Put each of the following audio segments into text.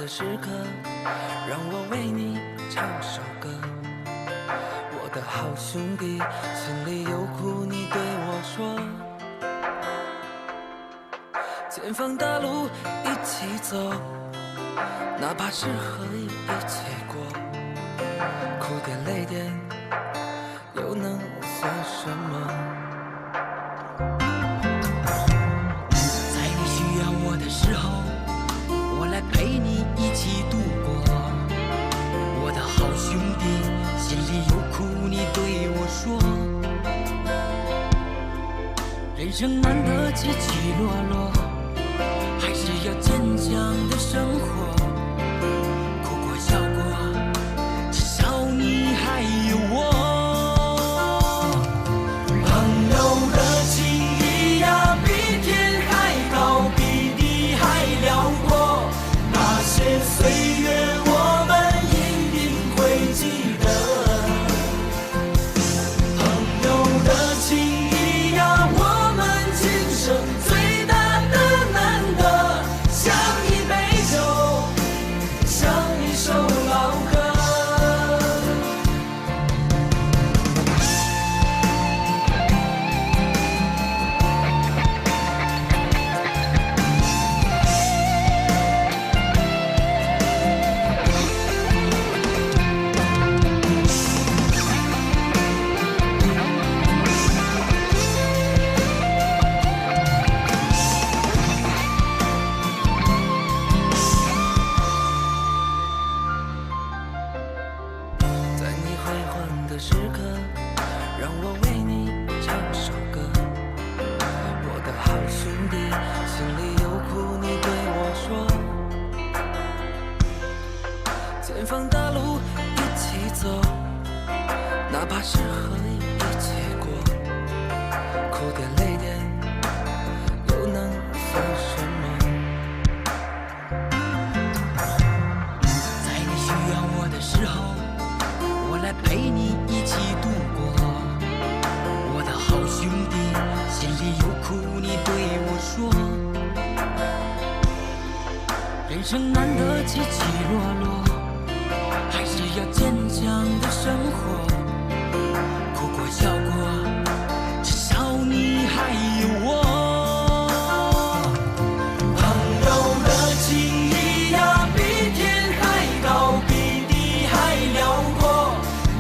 的时刻，让我为你唱首歌。我的好兄弟，心里有苦你对我说。前方大路一起走，哪怕是河一起过，哭点泪点又能算什么？在你需要我的时候，我来陪你一起度过。我的好兄弟，心里有苦你对我说。人生难得起起落落，还是要坚强的生活。哭过笑过，至少你还有我。朋友的情谊呀，比天还高，比地还辽阔。那些岁月我们一定会记得。朋友的情谊呀，我们今生最大的难得，像一杯酒，像一首老歌。在你辉煌的时刻，让我为你唱首歌。我的好兄弟，心里有苦你对我说。前方大路一起走，哪怕是河一起过，哭点泪点又能算什么？在你需要我的时候，我来陪你一起度过。我的好兄弟，心里有苦你对我说。人生难得起起落落，还是要坚强的生活。哭过笑过，至少你还有我。朋友的情谊呀，比天还高，比地还辽阔。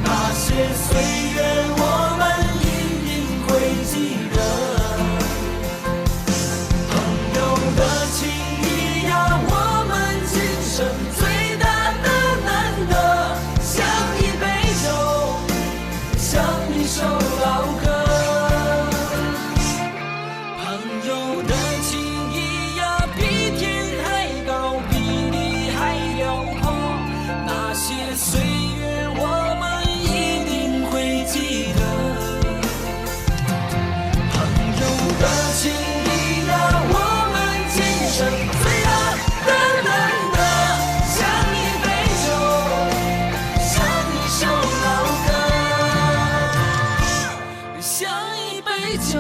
那些岁月我们一定会记得。朋友的情谊呀，我们今生最大的难得，像一杯酒，像一首老歌。朋友的情谊呀，比天还高，比地还辽阔。那些岁月我们一定会记得。朋友的情谊呀，我们今生最大的难得，像一杯酒，像一首老歌，像一杯酒，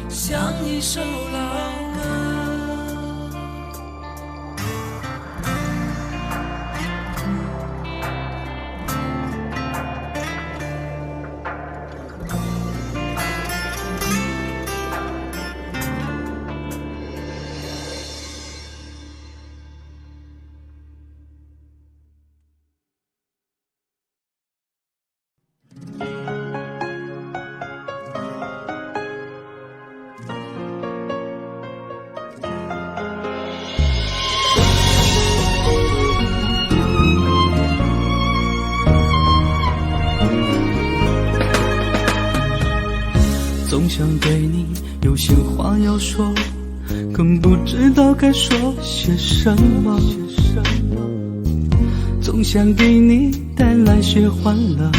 像一首老歌。总想对你有些话要说，更不知道该说些什么。总想给你带来些欢乐，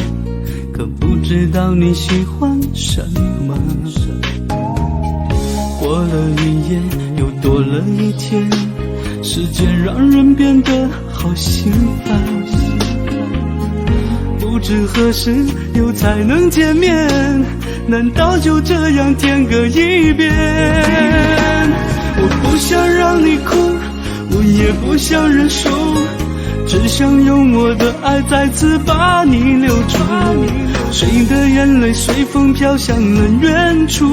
可不知道你喜欢什么。过了一夜，又多了一天，时间让人变得好心烦。不知何时又才能见面，难道就这样天各一边？我不想让你哭，我也不想认输，只想用我的爱再次把你留住。谁的眼泪随风飘向了远处，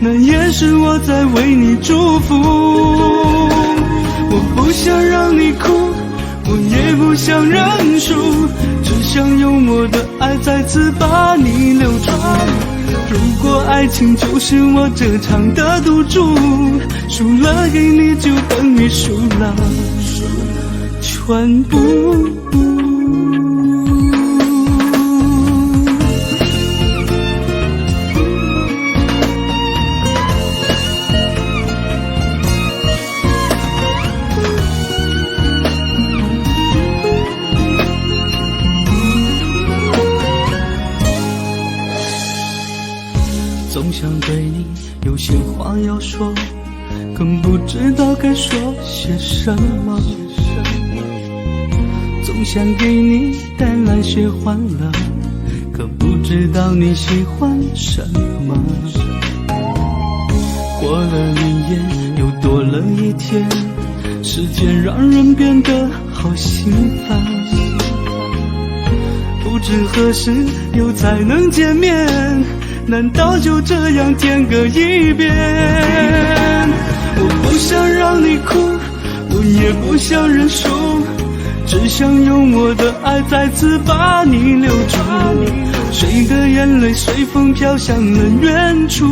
那也是我在为你祝福。我不想让你哭，我也不想认输，只想用我的爱再次把你留住。如果爱情就是我这场的赌注，输了给你就等于输了全部。总想对你有些话要说，更不知道该说些什么。总想给你带来些欢乐，可不知道你喜欢什么。过了1夜，又多了1天，时间让人变得好心烦。不知何时又才能见面，难道就这样天各一边？我不想让你哭，我也不想认输，只想用我的爱再次把你留住。谁的眼泪随风飘向了远处，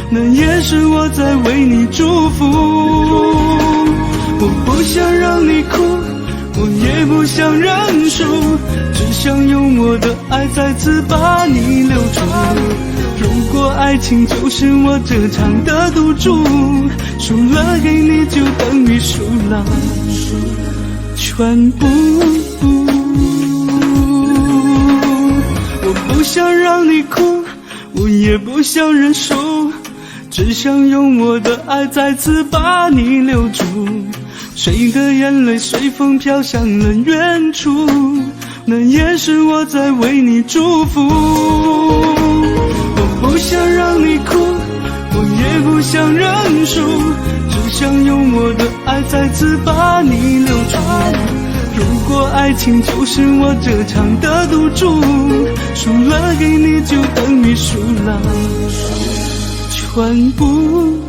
那也是我在为你祝福。我不想让你哭，我也不想认输，只想用我的爱再次把你留住。如果爱情就是我这场的赌注，输了给你就等于输了全部。我不想让你哭，我也不想认输，只想用我的爱再次把你留住。谁的眼泪随风飘向了远处，那也是我在为你祝福。我不想让你哭，我也不想认输，只想用我的爱再次把你留住。如果爱情就是我这场的赌注，输了给你就等于输了全部。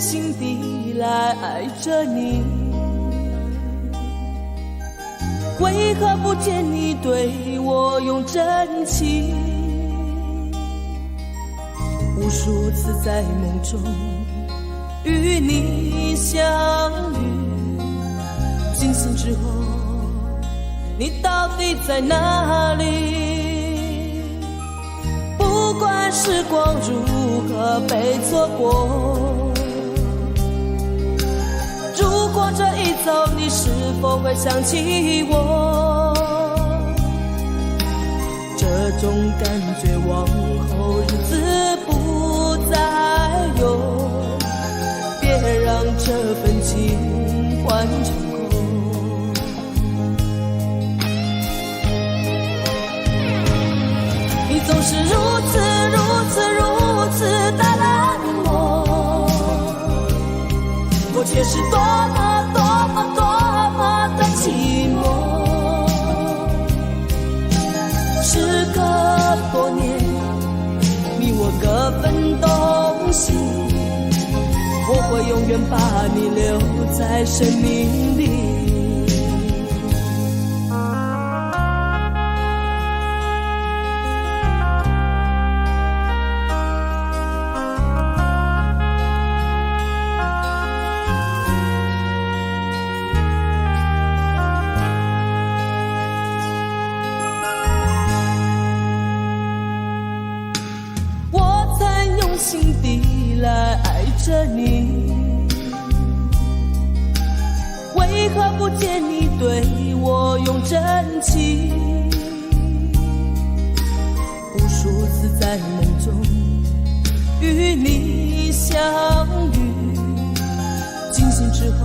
心底来爱着你，为何不见你对我用真情？无数次在梦中与你相遇，惊醒之后你到底在哪里？不管时光如何被错过，如果这一走，你是否会想起我？这种感觉往后日子不再有，别让这份情换成空。你总是如此的冷漠，我却是多么的寂寞。时隔多年，你我各分东西，我会永远把你留在生命里。着你，为何不见你对我用真情？无数次在梦中与你相遇，惊醒之后，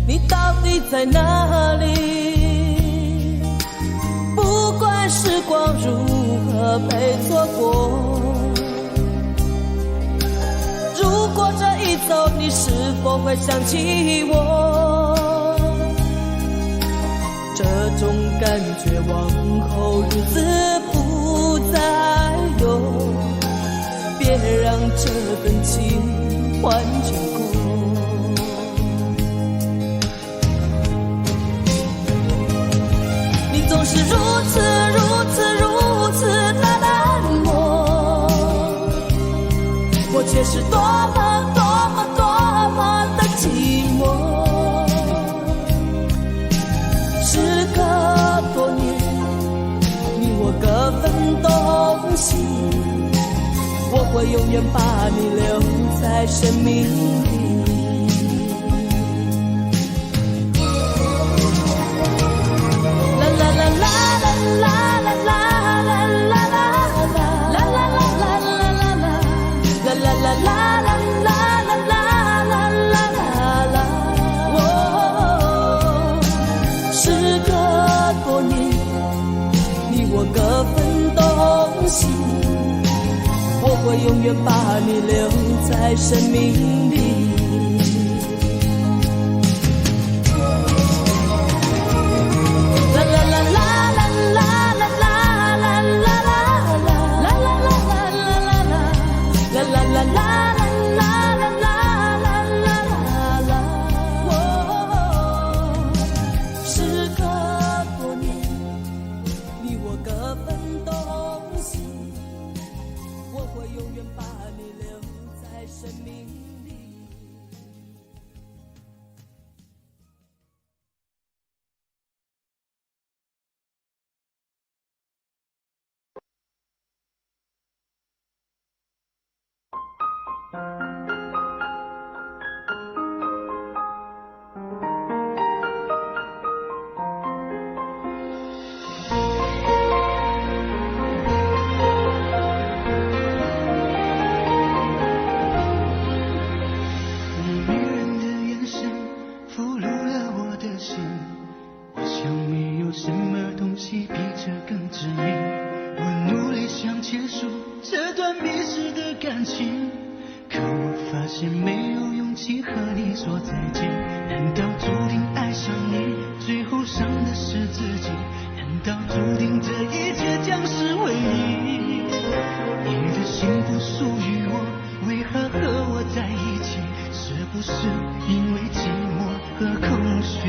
你到底在哪里？不管时光如何被错过，如果这一走，你是否会想起我？这种感觉往后日子不再有，别让这份情换成过。你总是如此的冷漠，我却是多么的寂寞。时隔多年，你我各分东西，我会永远把你留在生命里。啦啦啦啦啦啦啦啦。各分东西，我会永远把你留在生命里。啦啦啦啦啦啦啦啦啦啦啦啦啦啦啦啦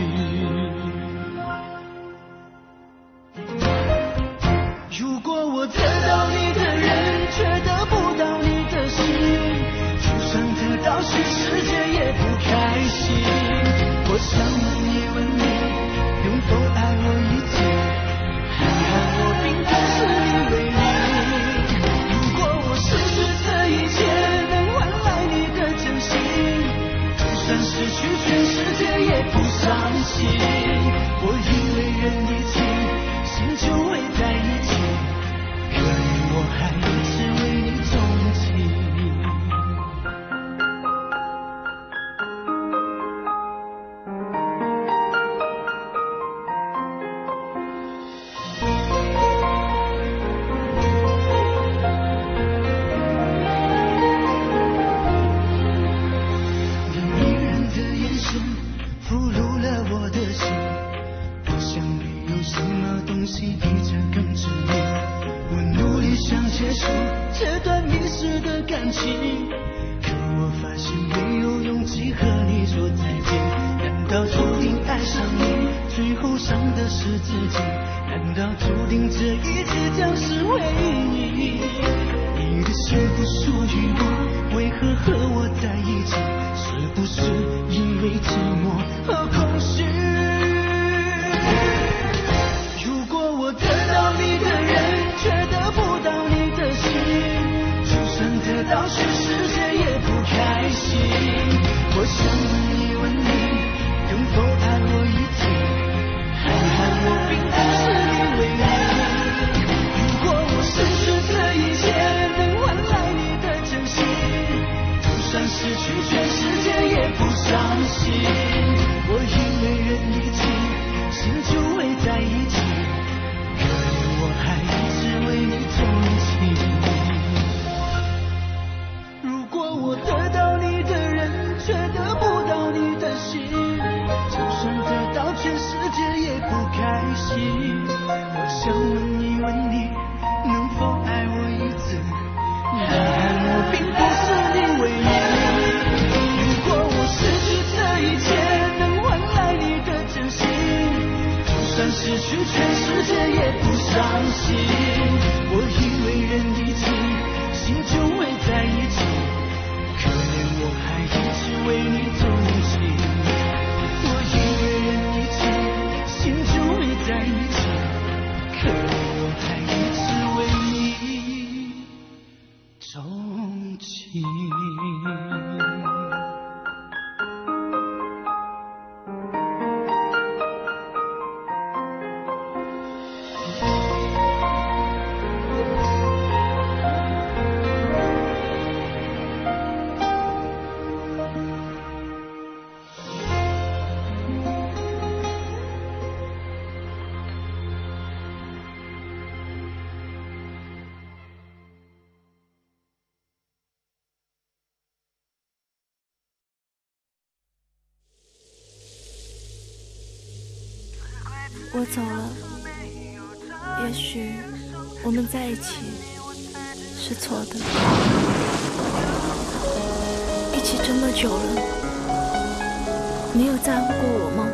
啦。到全世界也不开全世界也不伤心。我以为人一起，心就会在一起，可怜我还一直为你钟情。如果我得到你的人，却得不到你的心，就算得到全世界也不开心。我想问一问你，能否爱我一次？答案我并不是你唯一。如果我失去这一切，能换来你的真心，就算失去全世界也不伤心。我以为人一起，心就会在一起，可怜我还一直为你钟情。我以为人一起，心就会在一起，可怜我还一直为你钟情。我走了，也许我们在一起是错的。一起这么久了，你有在乎过我吗？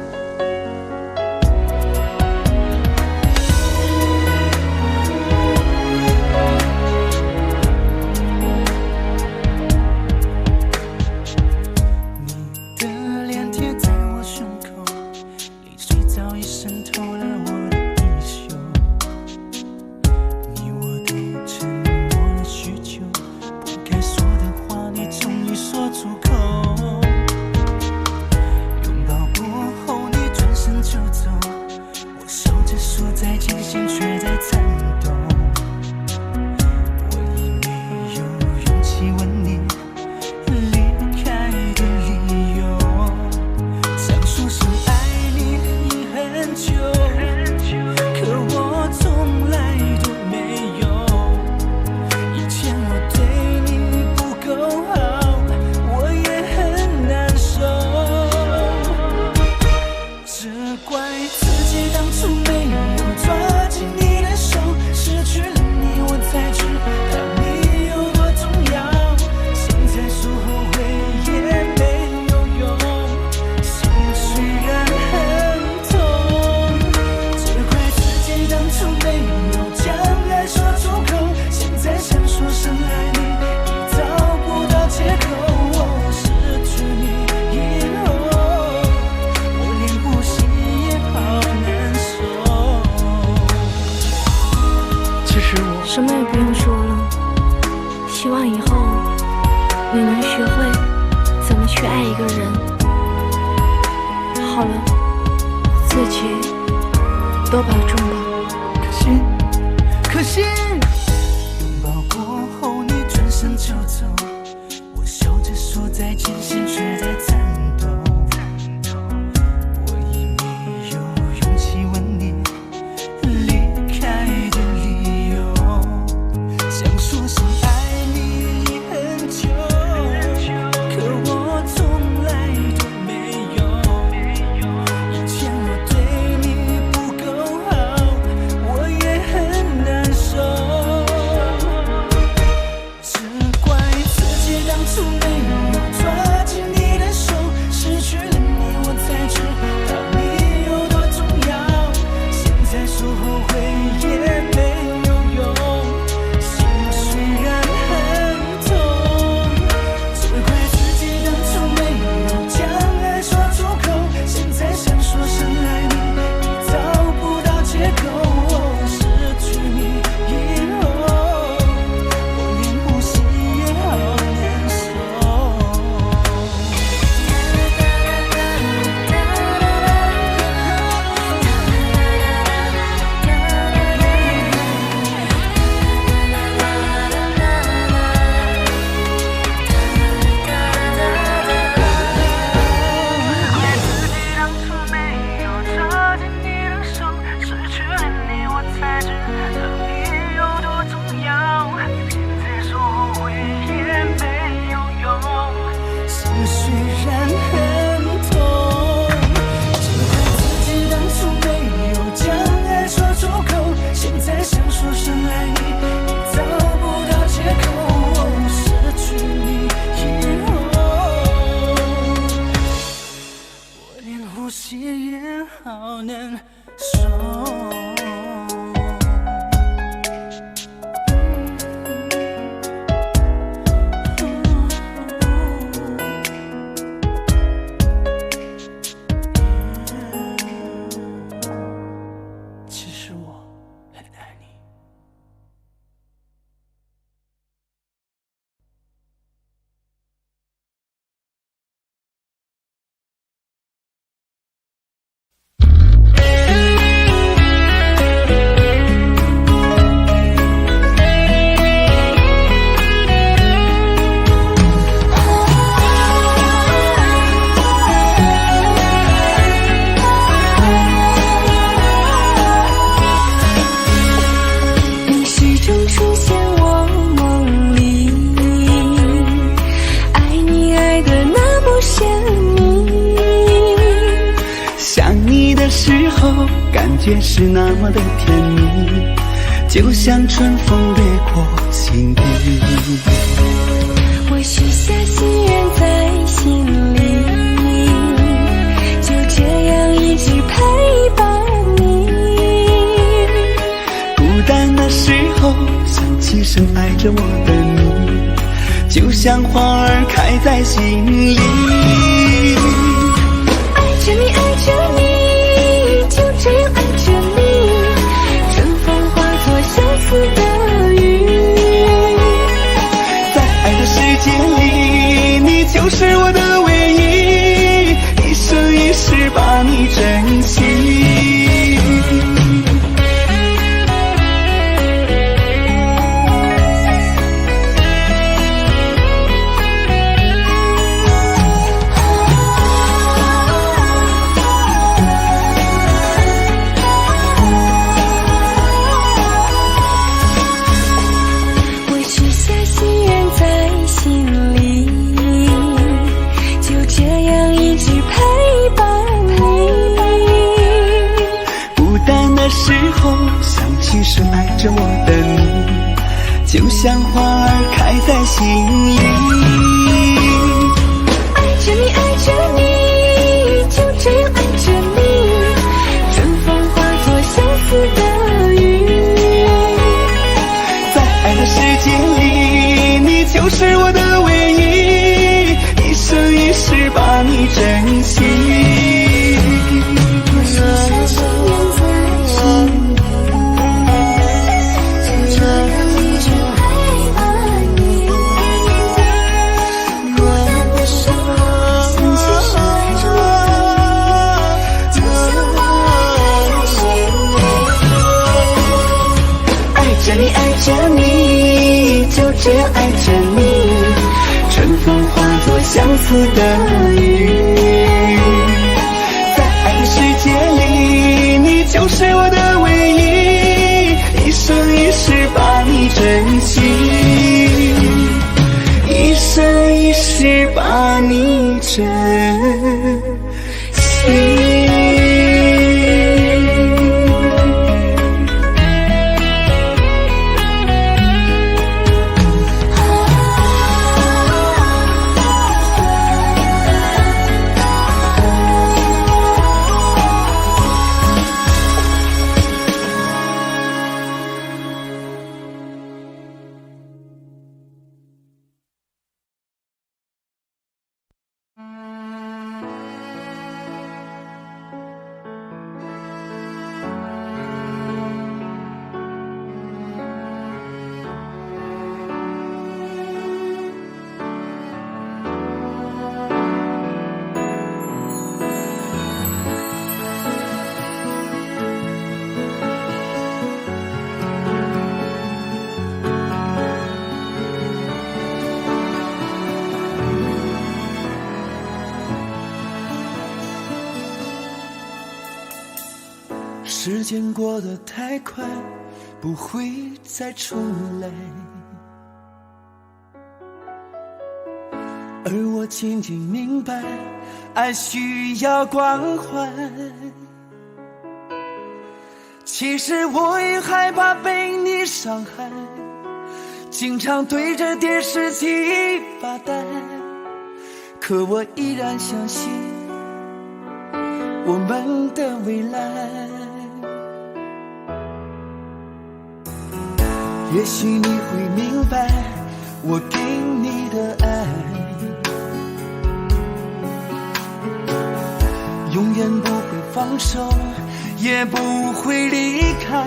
什么也不用说了，希望以后你能学会怎么去爱一个人。好了，自己多保重吧。可心，拥抱过后你转身就走，我笑着说再见，心却在颤抖。我已没有勇气问你离开的理由，想说声爱你已很久，可我从来都没有。以前我对你不够好，我也很难受。好难受。其实我很爱你。感觉是那么的甜蜜，就像春风掠过心底。我许下心愿在心里，就这样一直陪伴你。孤单的时候想起深爱着我的你，就像花儿开在心里。爱着你，爱着你，这样爱着你，春风化作相思的雨。在爱的世界里，你就是我的唯一，一生一世把你珍惜。时候想起深爱着我的你，就像花儿开在心里。爱着你，爱着你，就这样爱着你，春风化作相思的雨。在爱的世界里，你就是我的唯一，一生一世把你珍惜。这样爱着你，春风化作相思的雨。在爱的世界里，你就是我的唯一，一生一世把你珍惜，一生一世把你珍惜。时间过得太快，不会再重来，而我渐渐明白，爱需要关怀。其实我也害怕被你伤害，经常对着电视机发呆，可我依然相信我们的未来。也许你会明白我给你的爱，永远不会放手，也不会离开。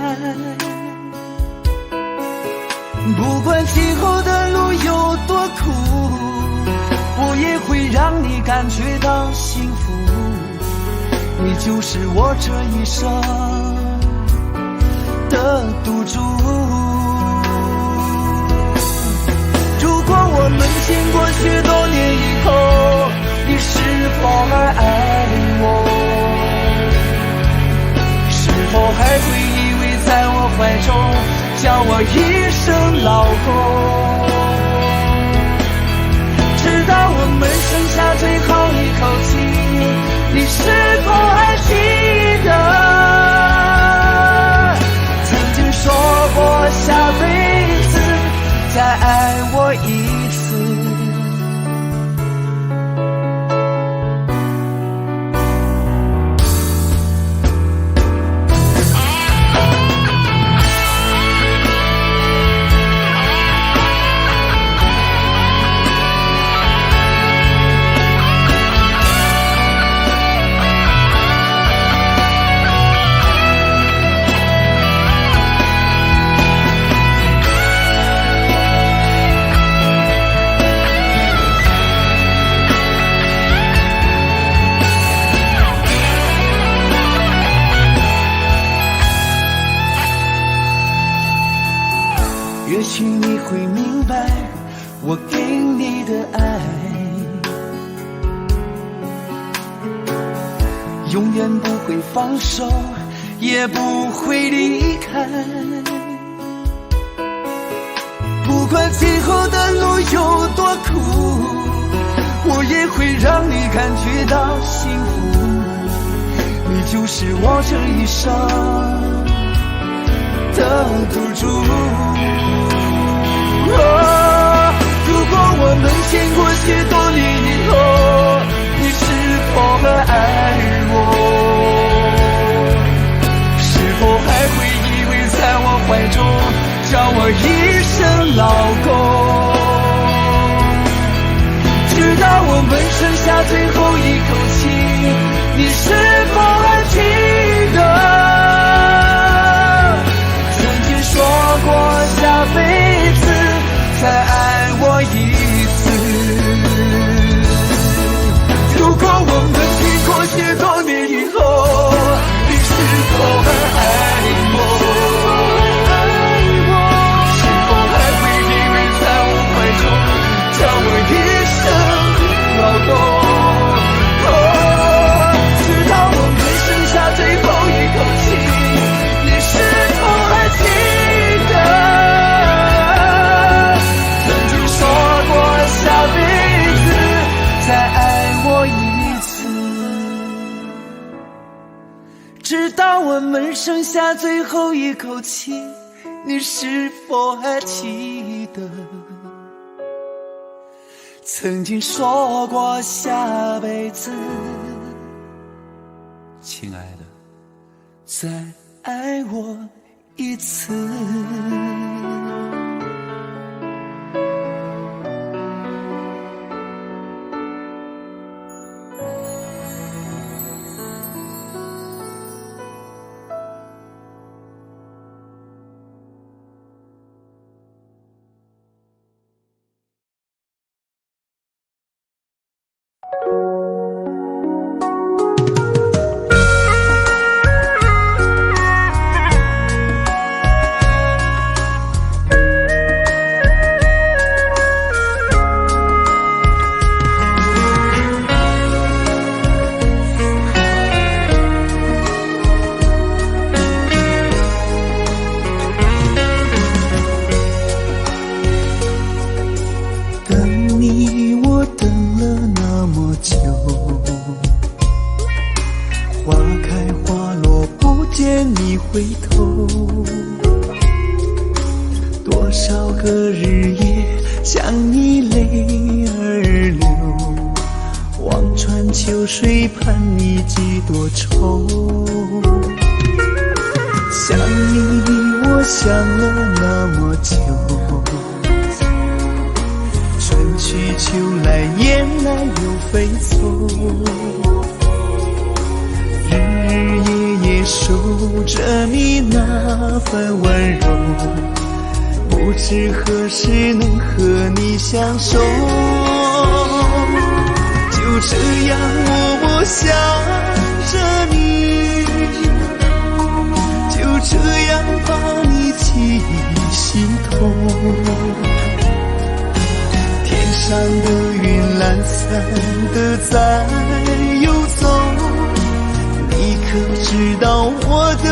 不管今后的路有多苦，我也会让你感觉到幸福。你就是我这一生的赌注。如果我们经过许多年以后，你是否还爱我？是否还会依偎在我怀中，叫我一声老公？直到我们剩下最后一口气，你是否还记得曾经说过下辈子再爱我一次？也许你会明白我给你的爱，永远不会放手，也不会离开。不管今后的路有多苦，我也会让你感觉到幸福。你就是我这一生的赌注。如果我们经过许多年以后，你是否还爱我？是否还会依偎在我怀中，叫我一声老公？直到我们剩下最后一口气，你是否还记得说过下辈子再爱我一次？如果我们经过许多年以后，你是否还爱我？是否还会依偎在我怀中，叫我一声老公？直到我们剩下最后一口气，你是否还记得曾经说过下辈子再爱我一次？直到我们剩下最后一口气，你是否还记得曾经说过下辈子，亲爱的，再爱我一次？回头，多少个日夜想你泪儿流，望穿秋水盼你几多愁。想你我想了那么久，春去秋来雁来又飞走，日日夜夜守着你那份温柔，不知何时能和你相守。就这样默默想着你，就这样把你记忆心头。天上的云懒散的在游走，你可知道我的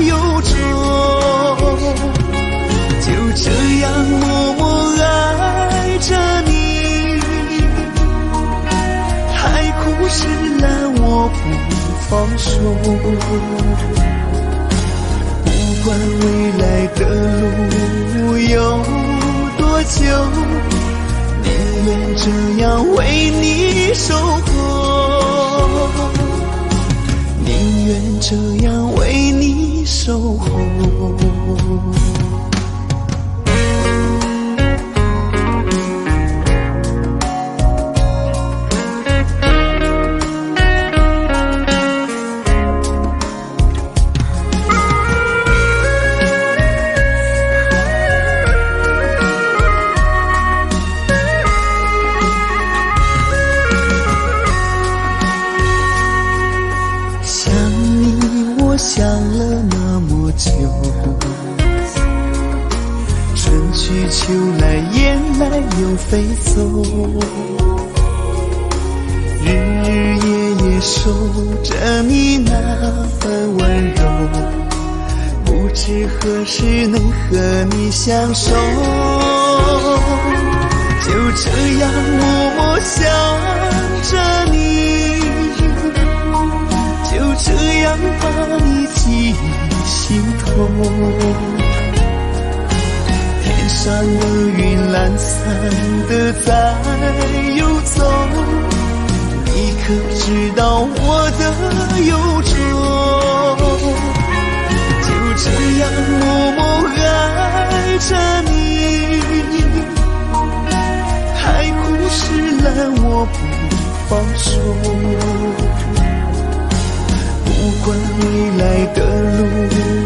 忧愁？就这样默默爱着你，海枯石烂我不放手。不管未来的路有多久，宁愿这样为你守候，宁愿这样为你守候。想了那么久，春去秋来雁来又飞走，日日夜夜守着你那份温柔，不知何时能和你相守。就这样默默想着你，就这样把你记忆心头。天上的云懒散的在游走，你可知道我的忧愁？就这样默默爱着你，海枯石烂我不放手。不管未来的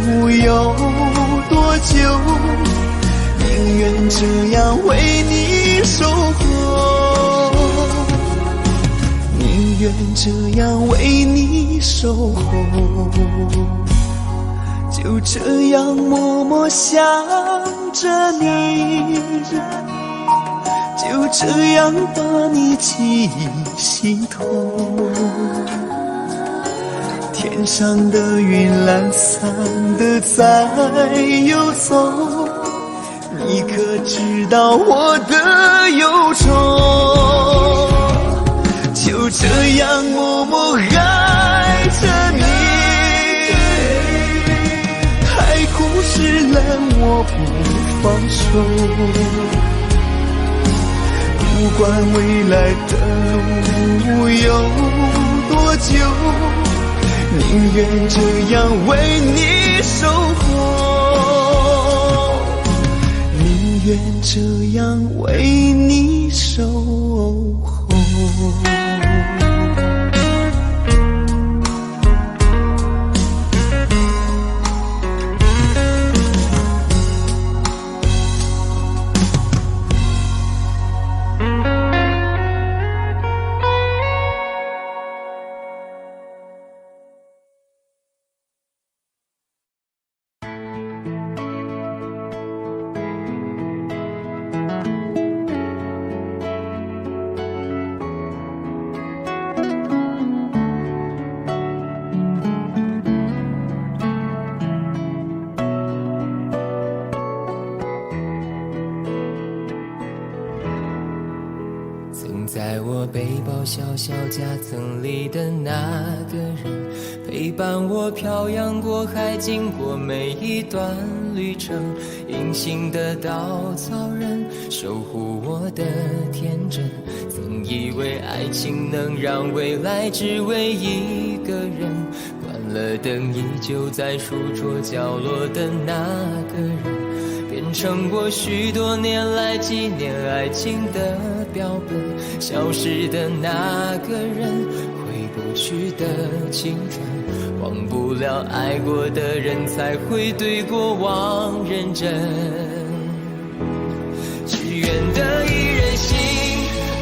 路有多久，宁愿这样为你守候，宁愿这样为你守候。就这样默默想着你，就这样把你记忆心头。天上的云懒散的在游走，你可知道我的忧愁？就这样默默爱着你，海枯石烂我不放手。不管未来的路有多久，宁愿这样为你守候，宁愿这样为你守候。在我背包小小夹层里的那个人，陪伴我漂洋过海，经过每一段旅程，隐形的稻草人，守护我的天真。曾以为爱情能让未来只为一个人，关了灯依旧在书桌角落的那个人，变成我许多年来纪念爱情的标本。消失的那个人，回不去的青春，忘不了爱过的人，才会对过往认真。只愿得一人心，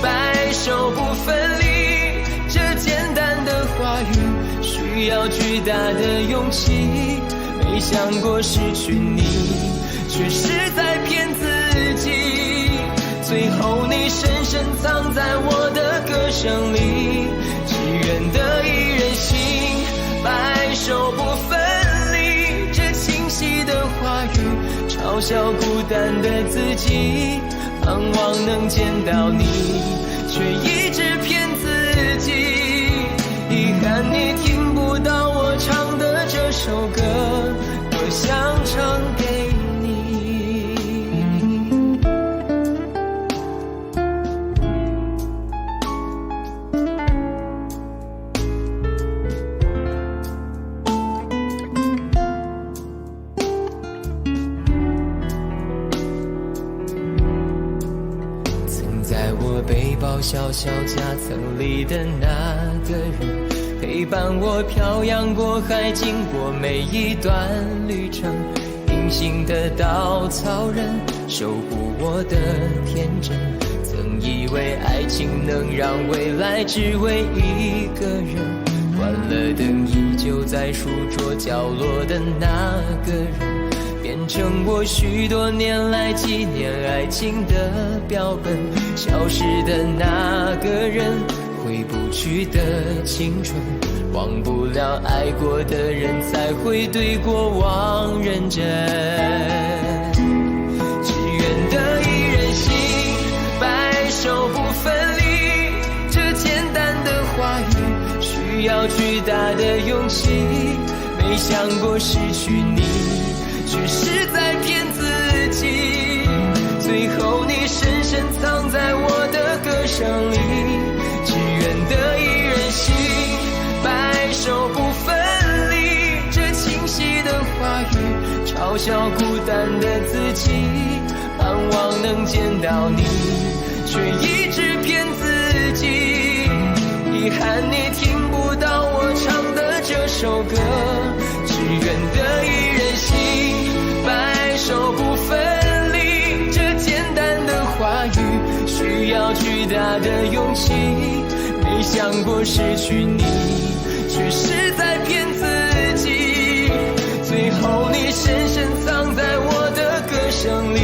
白首不分离，这简单的话语需要巨大的勇气。没想过失去你，却是在骗自己。最后你深深藏在我的歌声里，只愿得一人心，白首不分离。这清晰的话语嘲笑孤单的自己，盼望能见到你，却一直骗自己。遗憾你听不到我唱的这首歌，多想唱给你。曾在我背包小小夹层里的那个人，陪伴我漂洋过海，经过每一段旅程。隐形的稻草人，守护我的天真。曾以为爱情能让未来只为一个人，关了灯依旧在书桌角落的那个人，变成我许多年来纪念爱情的标本。消失的那个人，回不去的青春，忘不了爱过的人，才会对过往认真。只愿得一人心，白首不分离。这简单的话语需要巨大的勇气。没想过失去你，却是在骗自己。最后你深深藏在我的歌声里，只愿得一人心，白首不分离。这清晰的话语嘲笑孤单的自己，盼望能见到你，却一直骗自己。遗憾你听不到我唱的这首歌，只愿得一人心，白首不分离。这简单的话语需要巨大的勇气。没想过失去你，却是在骗自己。最后你深深藏在我的歌声里，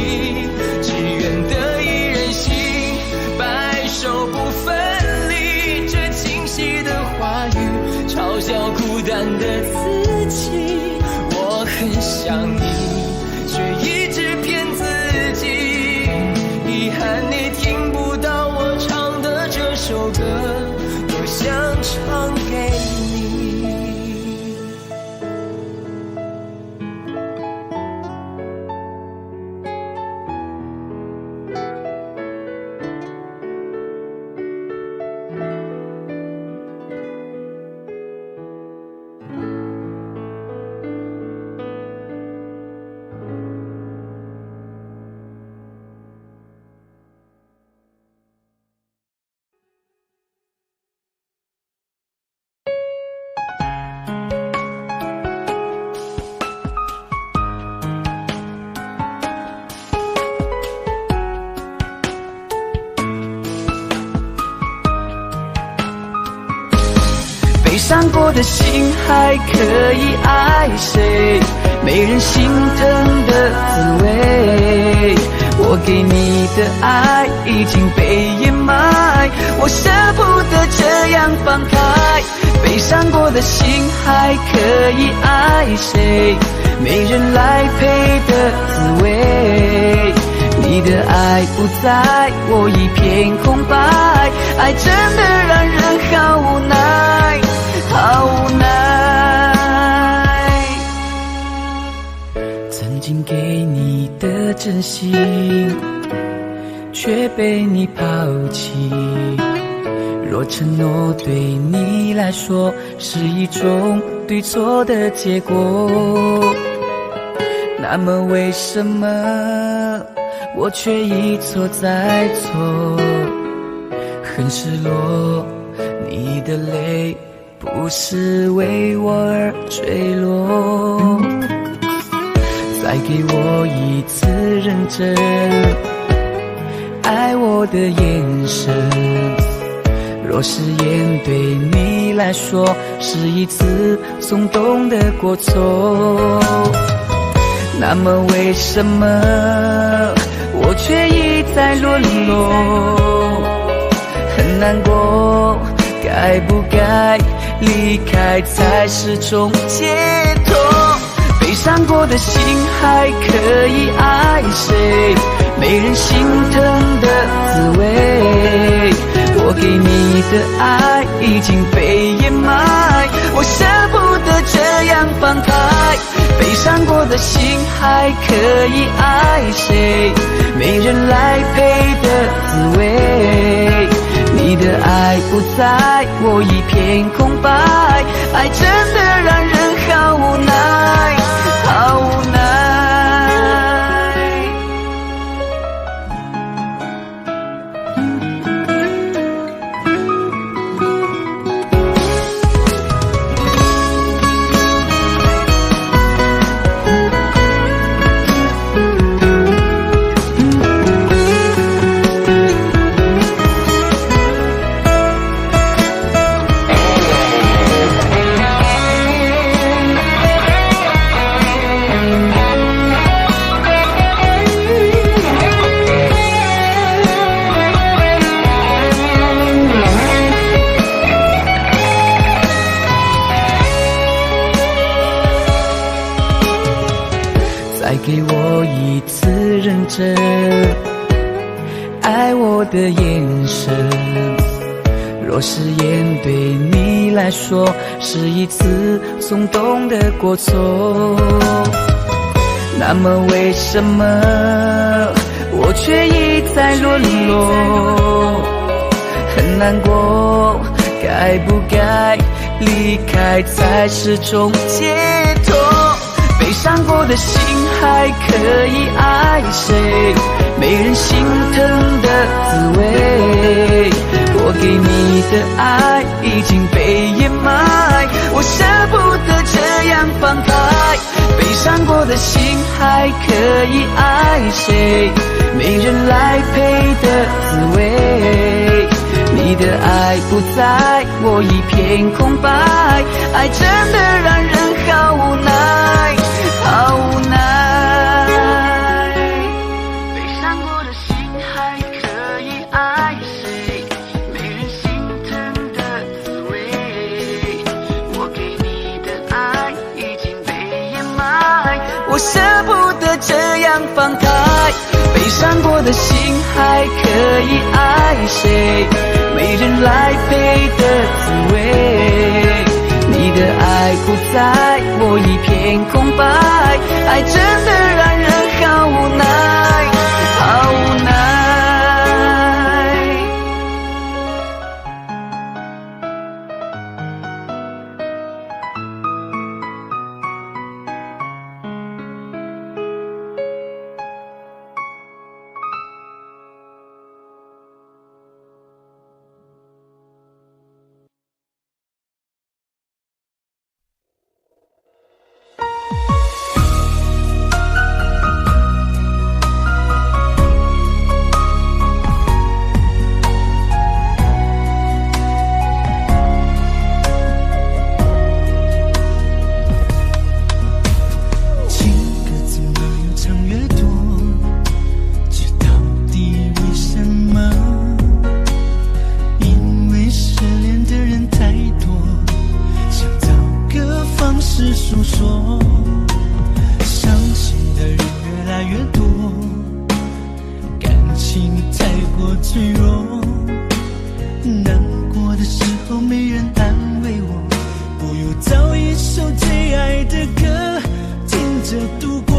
只愿得一人心，白首不分离。这清晰的话语嘲笑孤单的自己。我很想你，却一直骗自己。遗憾你听不到我唱的这首歌，多想唱给你。悲伤过的心还可以爱谁？没人心疼的滋味。我给你的爱已经被掩埋，我舍不得这样放开。悲伤过的心还可以爱谁？没人来陪的滋味。你的爱不在，我一片空白，爱真的让人好无奈，好无奈。真心，却被你抛弃。若承诺对你来说是一种对错的结果，那么为什么我却一错再错？很失落，你的泪不是为我而坠落。再给我一次认真爱我的眼神，若誓言对你来说是一次松动的过错，那么为什么我却一再沦落？很难过，该不该离开才是种解脱？悲伤过的心还可以爱谁？没人心疼的滋味，我给你的爱已经被掩埋，我舍不得这样放开。悲伤过的心还可以爱谁？没人来陪的滋味，你的爱不在，我一片空白，爱真的让人好无奈，好无奈。再给我一次认真爱我的眼神，若誓言对你来说是一次松动的过错，那么为什么我却一再沦落？很难过，该不该离开才是种解脱？悲伤过的心还可以爱谁？没人心疼的滋味，我给你的爱已经被掩埋，我舍不得这样放开。悲伤过的心还可以爱谁？没人来陪的滋味，你的爱不在，我一片空白，爱真的让人好无奈，好无奈。悲伤过的心还可以爱谁？没人心疼的滋味，我给你的爱已经被掩埋，我舍不得这样放开。悲伤过的心还可以爱谁？没人来陪的滋味，你的爱不在，我一片空白，爱真的让人好无奈，好无奈。着度过。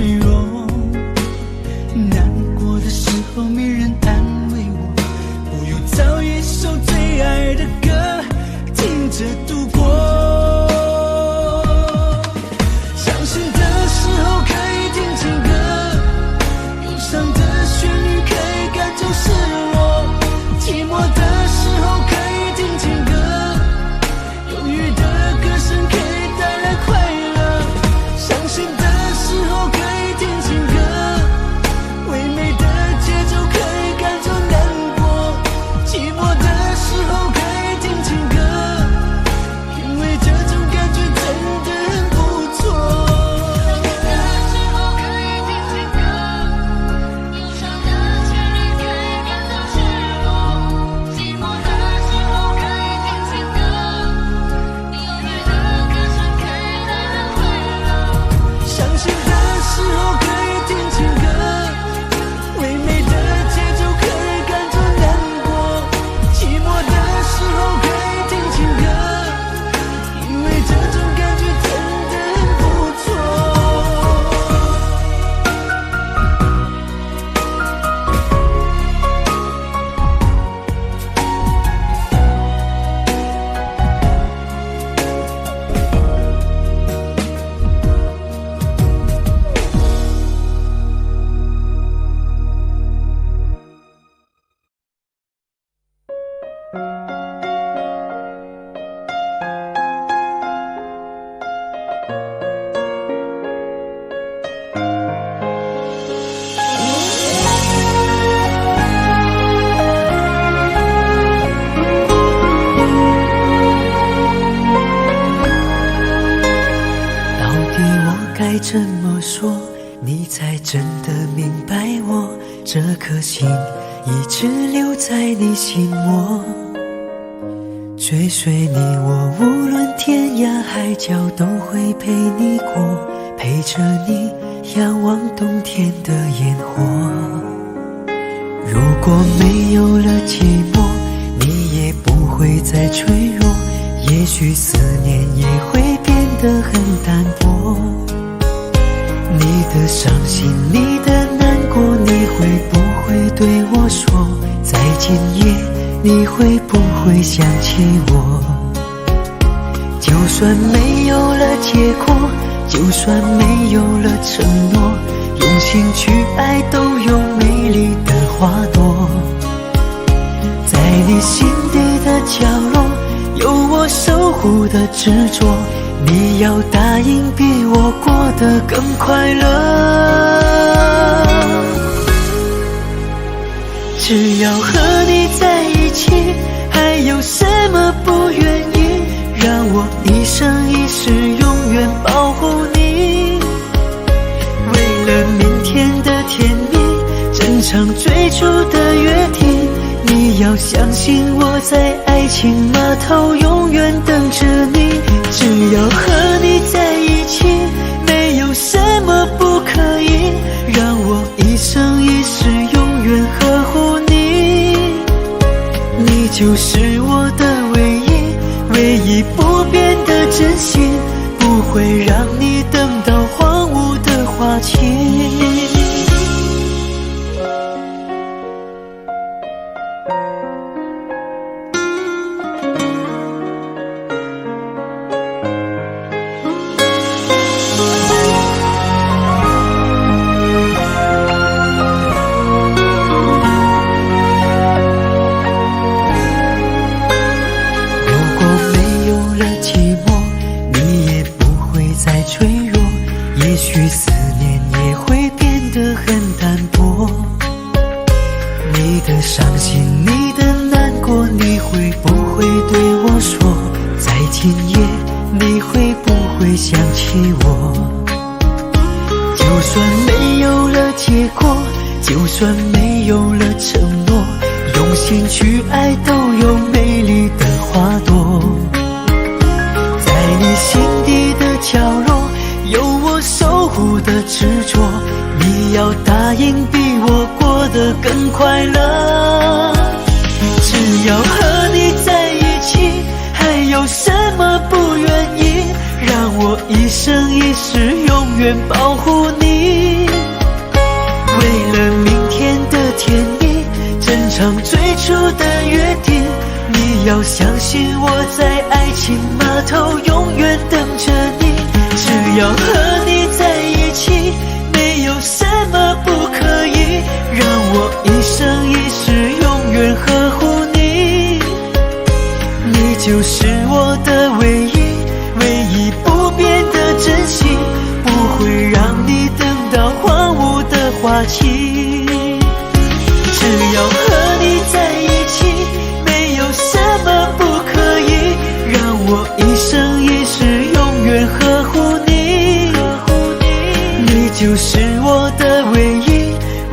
脆弱，难过的时候没人安慰我，不如找一首最爱的歌听着度过。伤心的时候可以听情歌，忧伤的旋律可以赶走失落，寂寞的时候可以听情歌，忧郁的歌声可以带来快乐。伤心的时候可以听情歌，唯美的节奏可以赶走难过，寂寞的时候可以听情歌，因为这种感觉真的很不错。伤心的时候可以听情歌，唯美的节奏可以赶走难过，寂寞的时候可以听情歌，因为这种感觉真的很不错。到底我该怎么说，你才真的明白我？这颗心一直留在你心窝，追随你我，无论天涯海角都会陪你过，陪着你仰望冬天的烟火。如果没有了寂寞，你也不会再脆弱，也许思念也会变得很淡薄。你的伤心，你的难过，你会不会对我说？在今夜，你会不会想起我？就算没有了结果，就算没有了承诺，用心去爱都有美丽的花朵。在你心底的角落，有我守护的执着，你要答应比我过得更快乐。只要和你在一起，还有什么不愿意？让我一生一世永远保护你。为了明天的甜蜜，珍藏最初的约定，你要相信我在爱情码头永远等着你。只要和你在一起，没有什么不可以，让我一生一世永远呵护你。你就是我的唯一，唯一不变的真心，不会让你等到荒芜的花期。也许思念也会变得很淡薄，你的伤心，你的难过，你会不会对我说？在今夜，你会不会想起我？就算没有了结果，就算没有了承诺，用心去爱都有美丽的花朵。在你心底的角落，有我守护的执着，你要答应比我过得更快乐。只要和你在一起，还有什么不愿意？让我一生一世永远保护你。码头永远等着你。只要和你在一起，没有什么不可以，让我一生一世永远呵护你。你就是我的唯一，唯一不变的真心，不会让你等到荒芜的花期。只要和你在一起，没有什么不可以，让我一生一世永远呵护你。你就是我的唯一，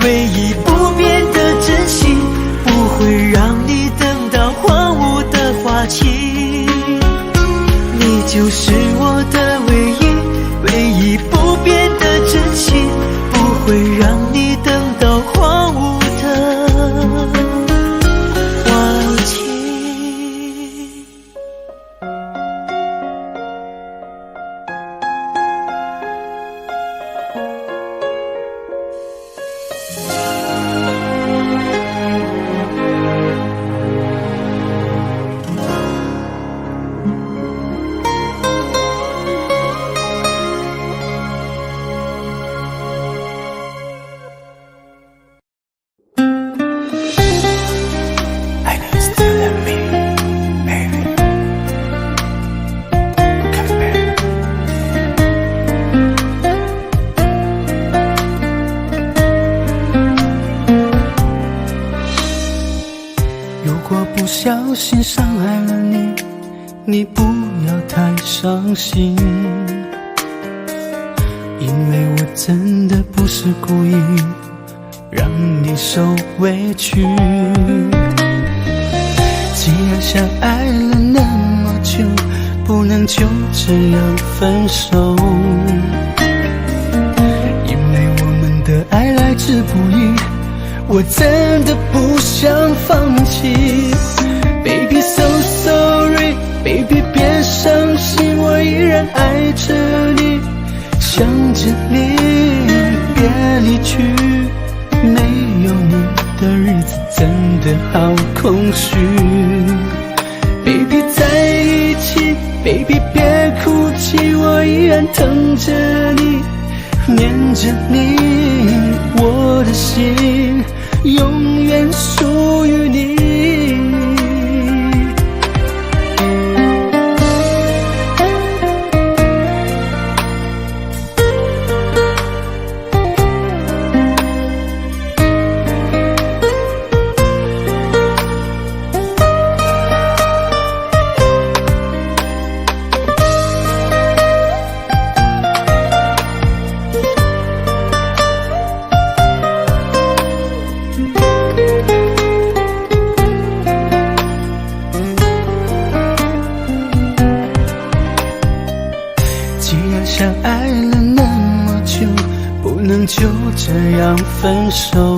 唯一不变的真心，不会让你等到荒芜的花期。你就是我的唯一，唯一不变的真心，不会让你等到荒芜的花期。不小心伤害了你，你不要太伤心，因为我真的不是故意让你受委屈。既然相爱了那么久，不能就这样分手，因为我们的爱来之不易，我真的不想放弃。 Baby so sorry Baby 别伤心，我依然爱着你，想着你，别离去，没有你的日子真的好空虚。 Baby 在一起 Baby 别哭泣，我依然疼着你，念着你，我的心永远属于你。相爱了那么久，不能就这样分手，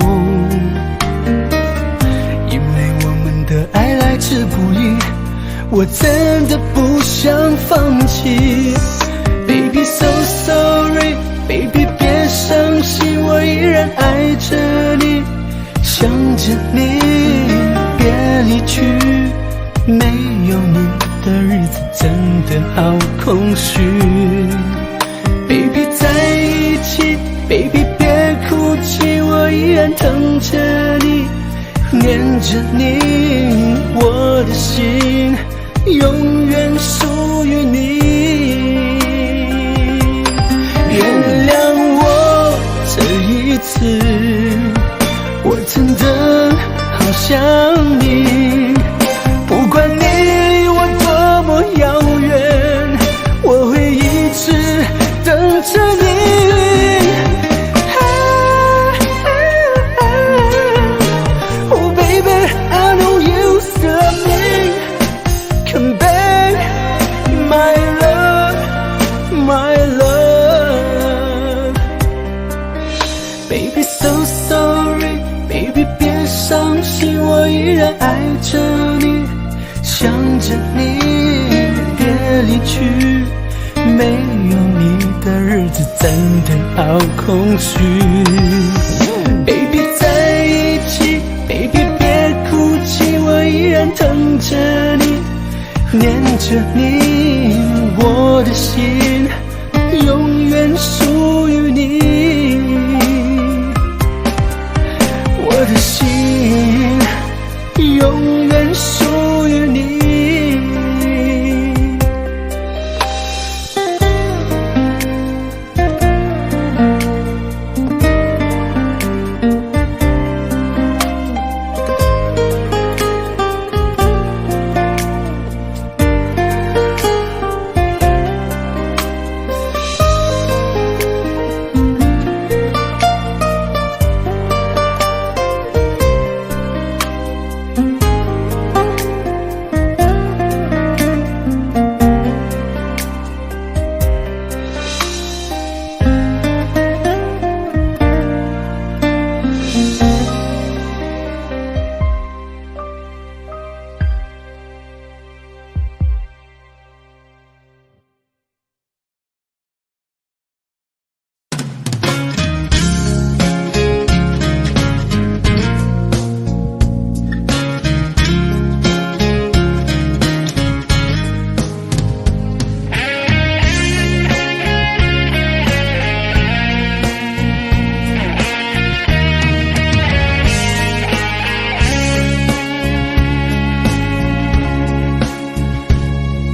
因为我们的爱来之不易，我真的不想放弃。Baby so sorry Baby 别伤心，我依然爱着你，想着你，别离去，没有你的日子真的好空虚。 Baby 在一起 Baby 别哭泣，我依然疼着你，念着你，我的心永远属于你。原谅我这一次，我真的好想你，不管你离我多么遥远，我会一直 等着你。Oh baby, I know you love me. Come back, my love, my love. Baby so sorry, baby 别伤心，我依然爱着你，想着你，别离去。 没有你的日子真的好空虚。Baby 在一起 Baby 别哭泣，我依然疼着你，念着你，我的心永远属于你，我的心永远属于你。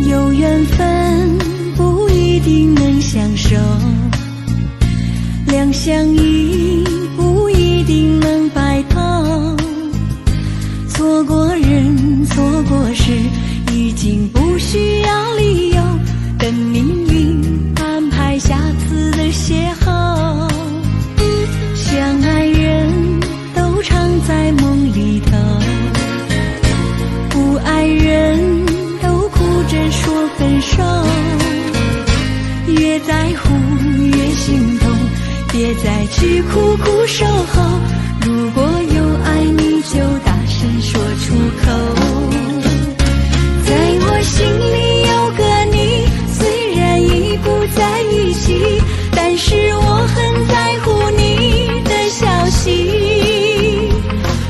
有缘分不一定能相守，两相依不一定能白头。错过人，错过事，已经不需要理由，等命运安排下次的邂逅。相爱人都常在梦里头，不爱人着说分手，越在乎越心痛，别再去苦苦守候。如果有爱你就大声说出口。在我心里有个你，虽然已不在一起，但是我很在乎你的消息。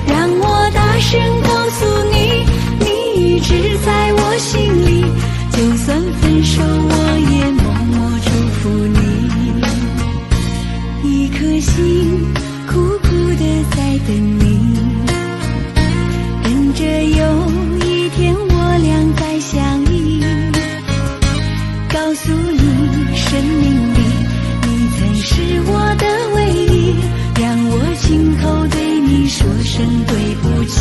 让我大声告诉你，你一直在我心里，就算分手我也默默祝福你。一颗心苦苦地在等你，等着有一天我俩再相依。告诉你生命里你曾是我的唯一，让我亲口对你说声对不起。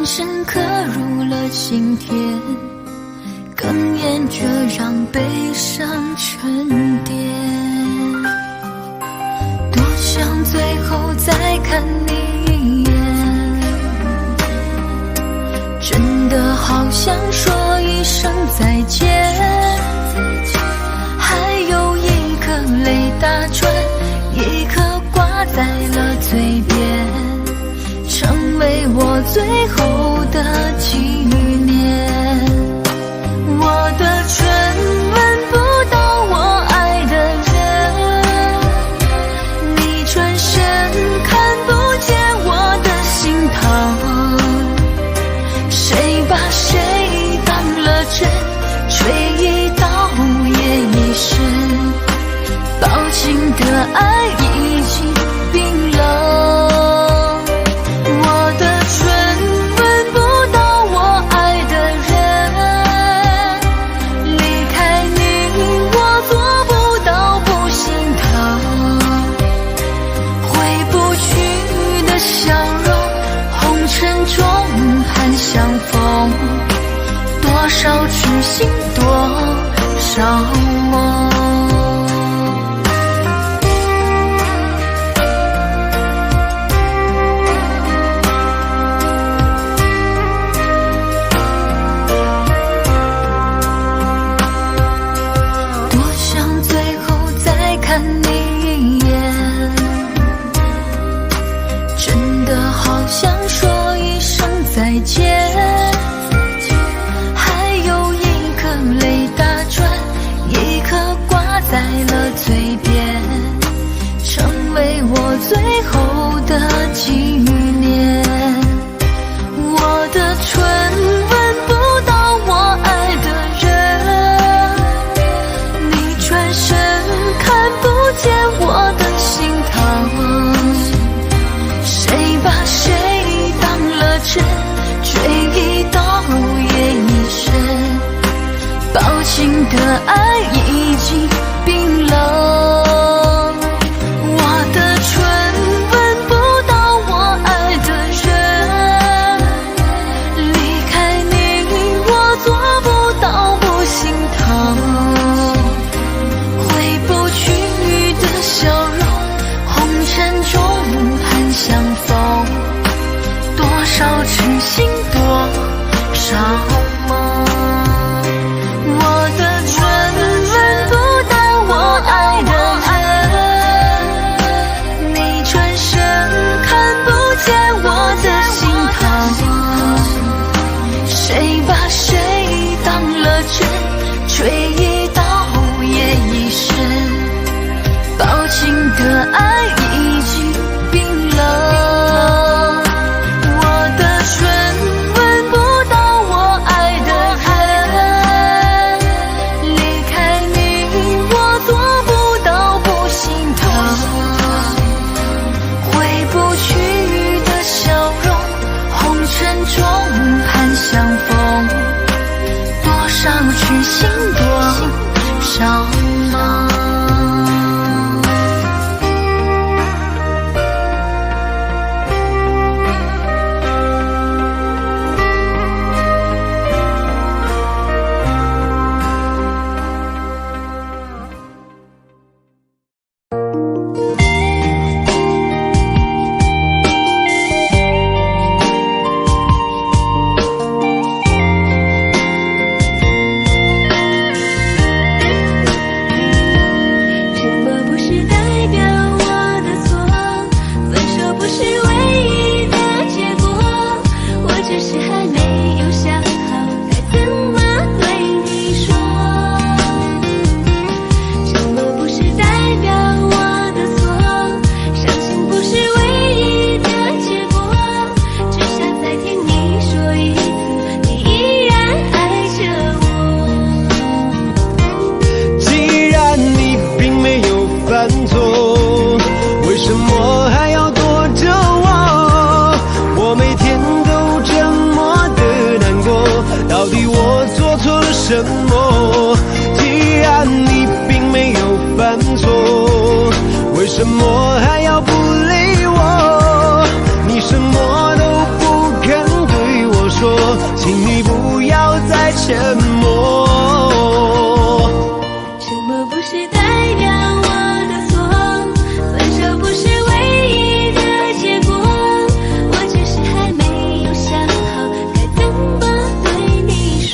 深深刻入了心田，哽咽着让悲伤沉淀。多想最后再看你一眼，真的好想说一声再见，还有一颗泪打转，一颗挂在了嘴边，成为我最后的纪念。我的唇吻不到我爱的人，你转身看不见我的心疼，谁把谁当了真，吹一刀也一生，抱紧的爱已经冰冷。我的唇吻不到我爱的人，离开你我做不到不心疼，回不去的笑容，红尘中盼相逢，多少痴心多少梦。看你一眼，真的好想说一声再见，还有一颗泪打转，一颗挂在了嘴边，成为我最后的纪念。我的唇吻不到我爱的人，你转身看不见我的心疼，谁把谁当了真，吹一刀也一生，抱紧的爱已经冰冷。我的唇吻不到我爱的人，离开你我做不到不心疼，回不去的笑容，红尘中盼相逢，多少痴心多少梦。我的唇吻不到我爱的人，你转身看不见我的心疼，谁把谁当了真，吹一刀也一生，抱紧的爱已经冰冷。我的唇吻不到我爱的人，离开你我做不到不心疼，回不去的笑容，红尘中盼相逢，多少痴心多少梦。什么？既然你并没有犯错，为什么还要不理我？你什么都不肯对我说，请你不要再沉默。沉默不是代表我的错，分手不是唯一的结果，我只是还没有想好该怎么对你说。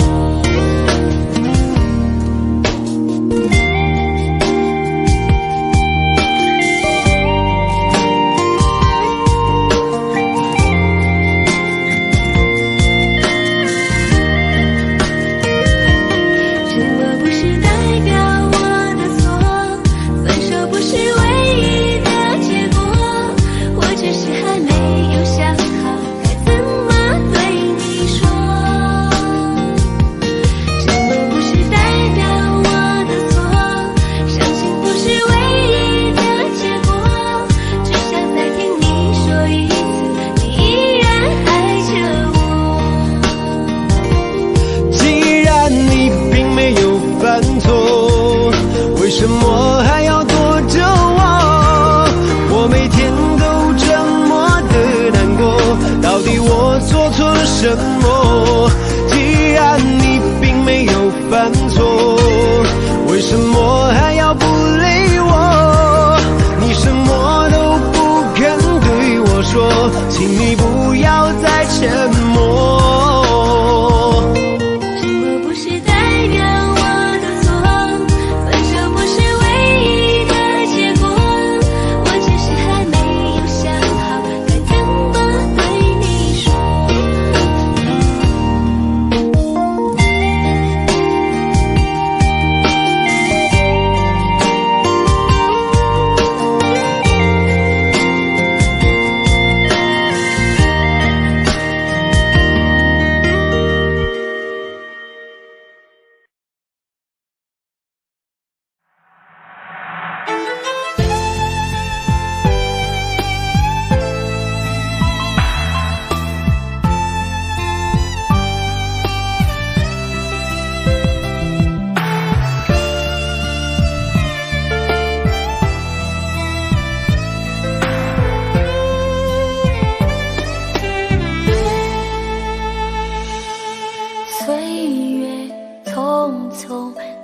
为什么还要躲着我？我每天都这么的难过，到底我做错了什么？既然你并没有犯错，为什么还要不理我？你什么都不肯对我说，请你不要再沉默。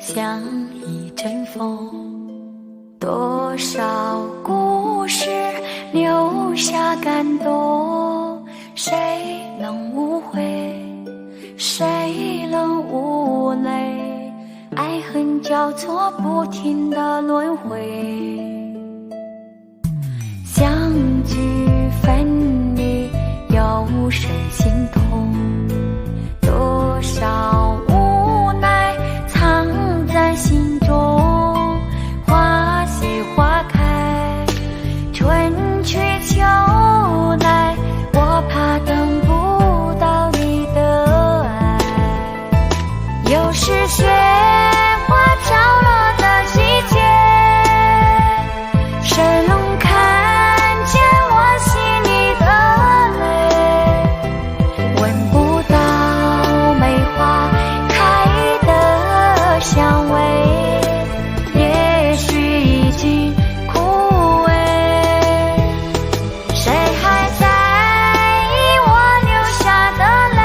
像一阵风，多少故事留下感动，谁能无悔，谁能无泪，爱恨交错不停的轮回，相聚分离有谁心痛，多少无奈藏在心中，花谢花开，春去秋来，我怕等不到你的爱。又是雪花飘落的季节，谁能看见我心里的泪？闻不到梅花开的香味，也许已经枯萎，谁还在意我流下的泪？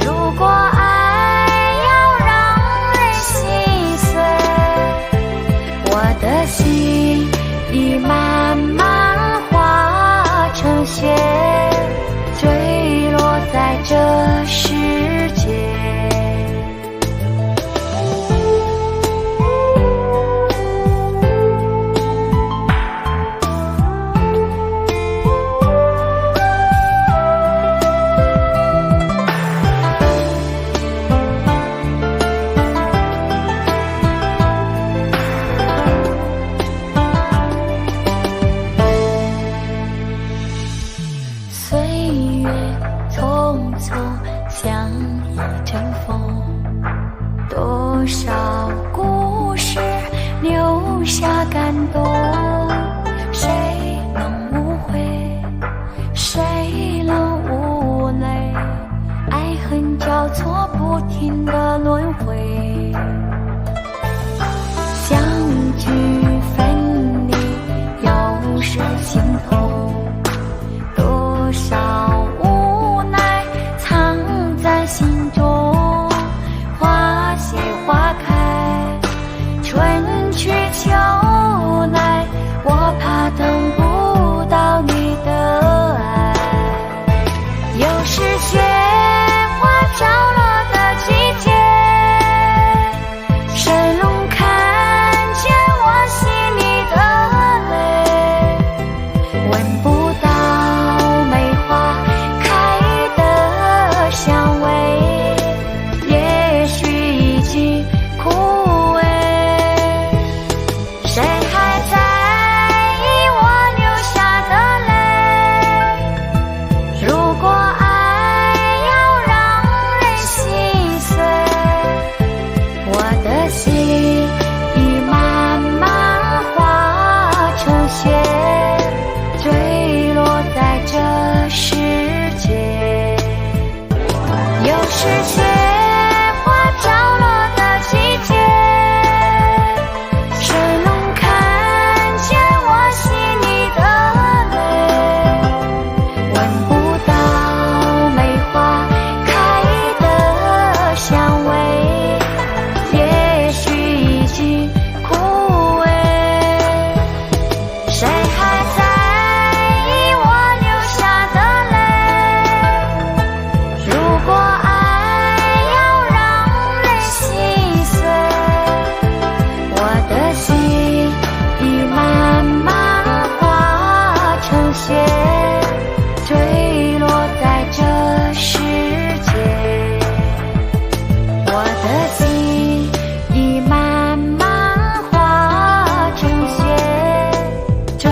如果爱要让人心碎，我的心已慢慢化成雪，坠落在这世界。岁月匆匆像一阵风，多少故事留下感动，谁能无悔，谁能无泪，爱恨交错不停的轮回，相聚分离有谁心痛，多少无奈是雪花飘落的季节，谁能看见我细腻的泪？闻不到梅花开的香味，也许已经枯萎。谁还在意我流下的泪？如果爱要让人心碎，我的心已慢慢化成雪，坠落在这世界。我的心已慢慢化成雪，坠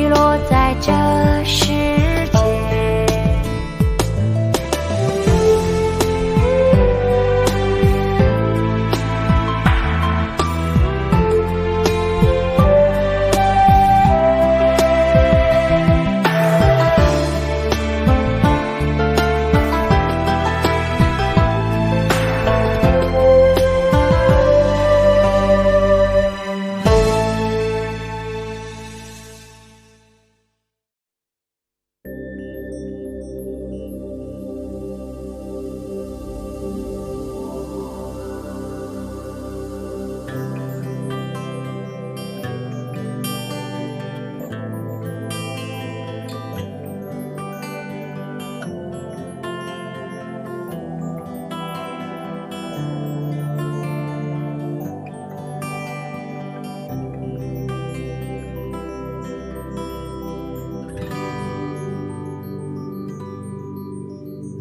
落在这世界。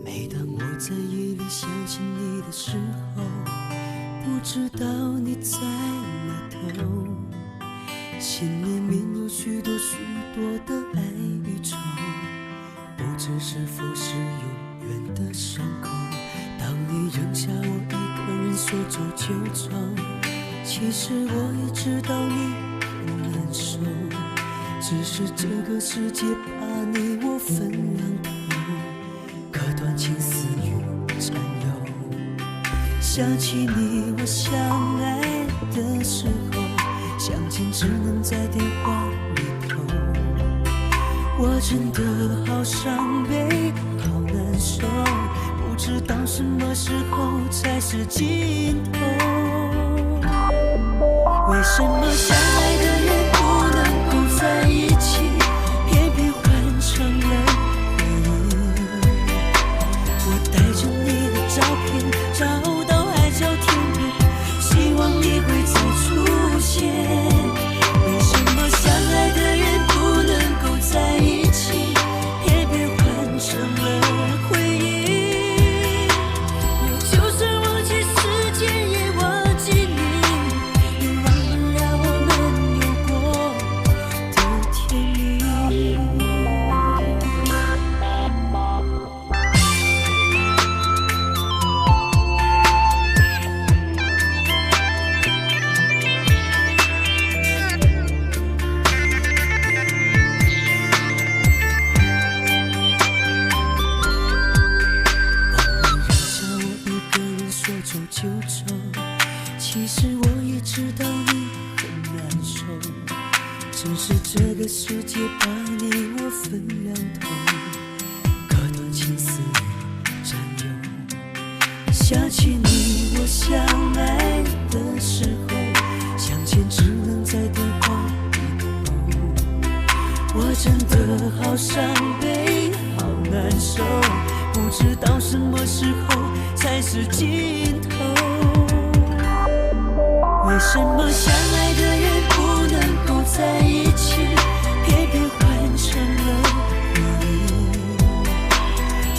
每当我在夜里想起你的时候，不知道你在哪头。心里面有许多许多的爱与愁，不知是否是永远的伤口。当你扔下我一个人说走就走，其实我也知道你很难受，只是这个世界把你我分两头，可断情丝与缠绕。想起你我相爱的时候，相见只能在电话里头。我真的好伤悲好难受，不知道什么时候才是尽头。为什么相爱的人不能够在一起，偏偏换成了回忆？我带着你的照片找到海角天边，希望你会再出现。为什么相爱的人不能够在一起，偏偏换成了回忆？我就算忘记时间，也忘记你，也忘不了我们有过的甜蜜。走就走，其实我也知道你很难受，只是这个世界把你我分两头，可断情丝占有。想起你我相爱的时候，相见只能在电话里头。我真的好伤悲好难受，不知道什么时候才是尽头。为什么相爱的人不能够在一起，偏偏换成了回忆？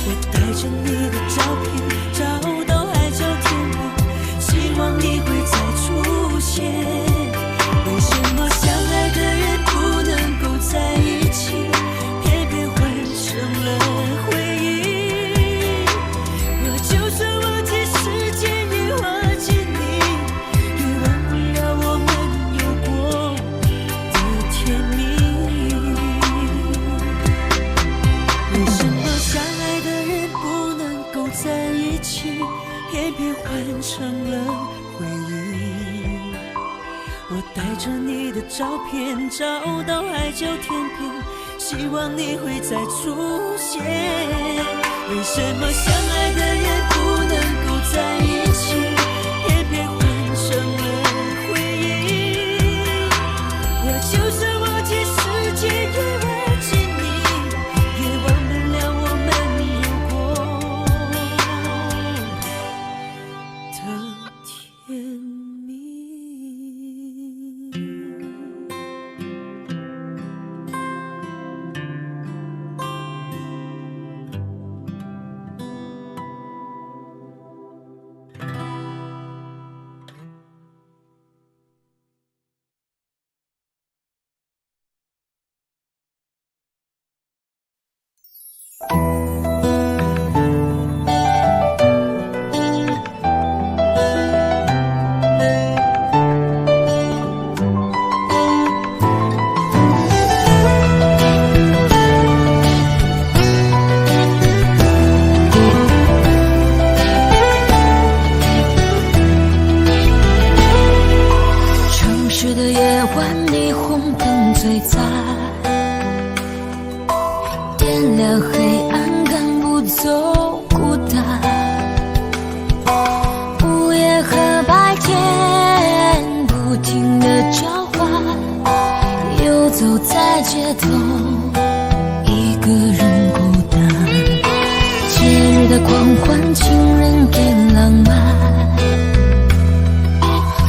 我带着你的照片找到海角天边，希望你会再出现。为什么相爱的人不能够在一起，偏偏换成了回忆？我就算忘记时间，也忘记你，也忘不了我们有过的甜蜜。为什么相爱的人不能够在一起，偏偏换成了回忆。我带着你的照片找到海角天边，希望你会再出现。为什么相爱的人不能够在一起，偏偏换成了回忆？我就算忘记时间，也忘记你，也忘不了我们有过的甜蜜。城市的夜晚，霓虹灯最在，点亮黑暗，赶不走孤单。午夜和白天不停地交换，游走在街头，一个人孤单。节日的狂欢，情人给浪漫，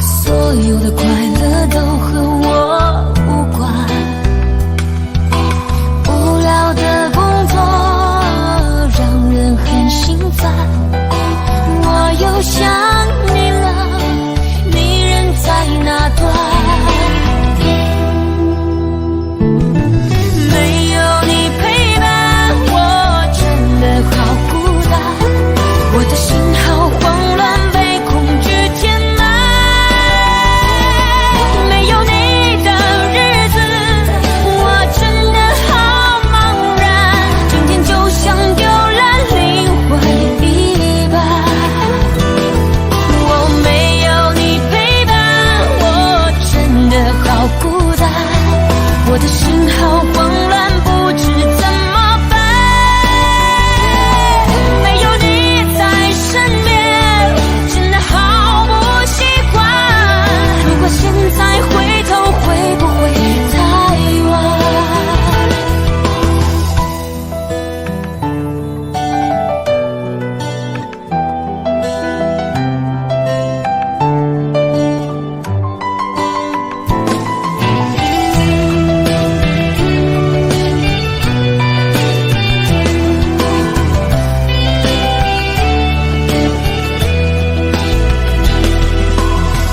所有的快乐都和我无关。无聊的工作让人很心烦，我又想你了，你人在哪端？没有你陪伴，我真的好孤单，我的心好慌乱，被恐惧填满。没有你的日子，我真的好茫然，今天就像丢了灵魂一般。我没有你陪伴，我真的好孤单，我的心好慌乱，不知怎么办。没有你在身边，真的好不习惯。如果现在回头，会不会太晚？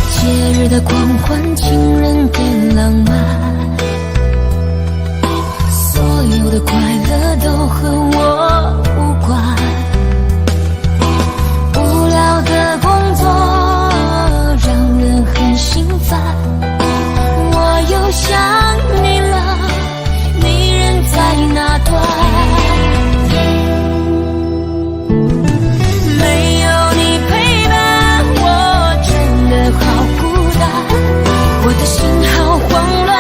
节日的狂欢，情人给浪漫，所有的快乐都和我无关。无聊的工作让人很心烦，我又想你了，你人在哪端？没有你陪伴，我真的好孤单，我的心好慌乱，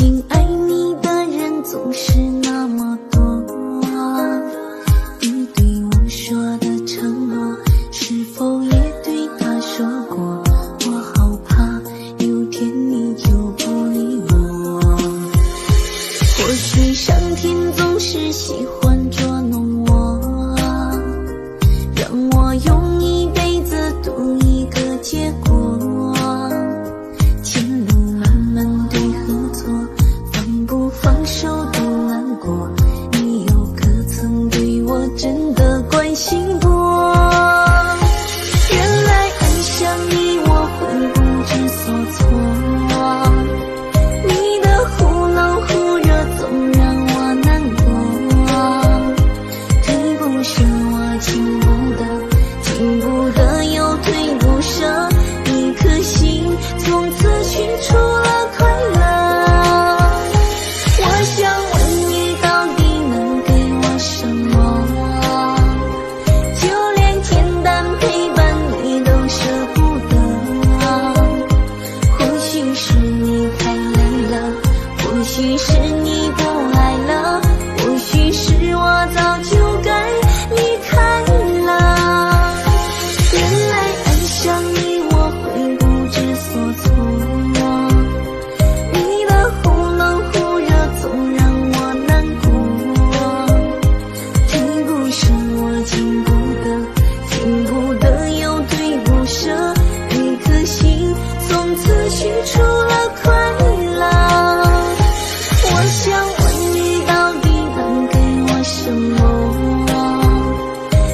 信爱你的人总是那么多，你对我说的承诺，是否也对他说过？我好怕有天你就不理我。或许上天总是喜欢捉弄我，让我用一辈子赌一个结果。前路漫漫对和错，放不放手都难过。你又可曾对我真的关心过？原来爱上你我会不知所措，你的忽冷忽热总让我难过。退不舍我情不得，进不得又退不舍，一颗心从此寻出了快乐。我想问你到底能给我什么？就连简单陪伴你都舍不得。或许是你太累了，或许是你不爱了，或许是我早就该离开了。原来爱上你我会不知所措，你的忽冷忽热总让我难过。退不舍我进不得，进不得又退不舍，一颗心从此寻出了快乐。我想问你到底能给我什么？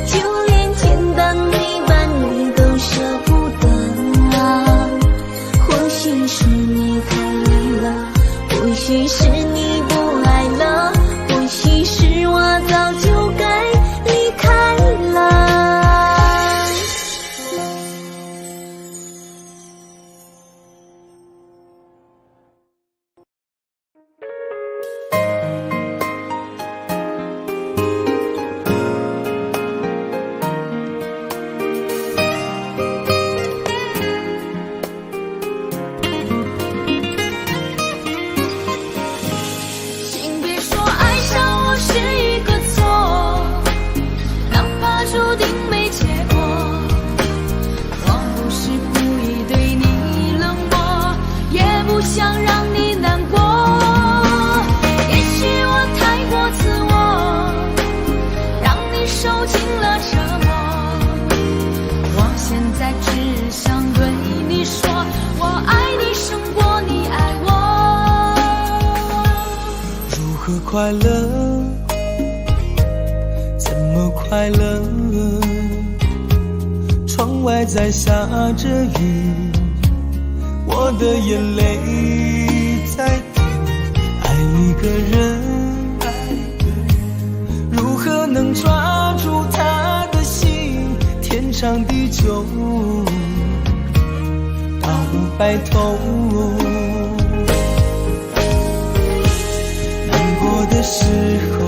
就连简单陪伴你都舍不得。或许是你太累了，或许是你不爱了，或许是我早就该离开了。请别说爱上我是一个错，哪怕注定没结果。我不是故意对你冷漠，也不想让你难过。也许我太过自我，让你受尽了折磨。我现在只想对你说，我爱你胜过你爱我。如何快乐？怎么快乐？窗外在下着雨，我的眼泪在滴。爱一个人，如何能抓住他的心？天长地久，到白头。的时候，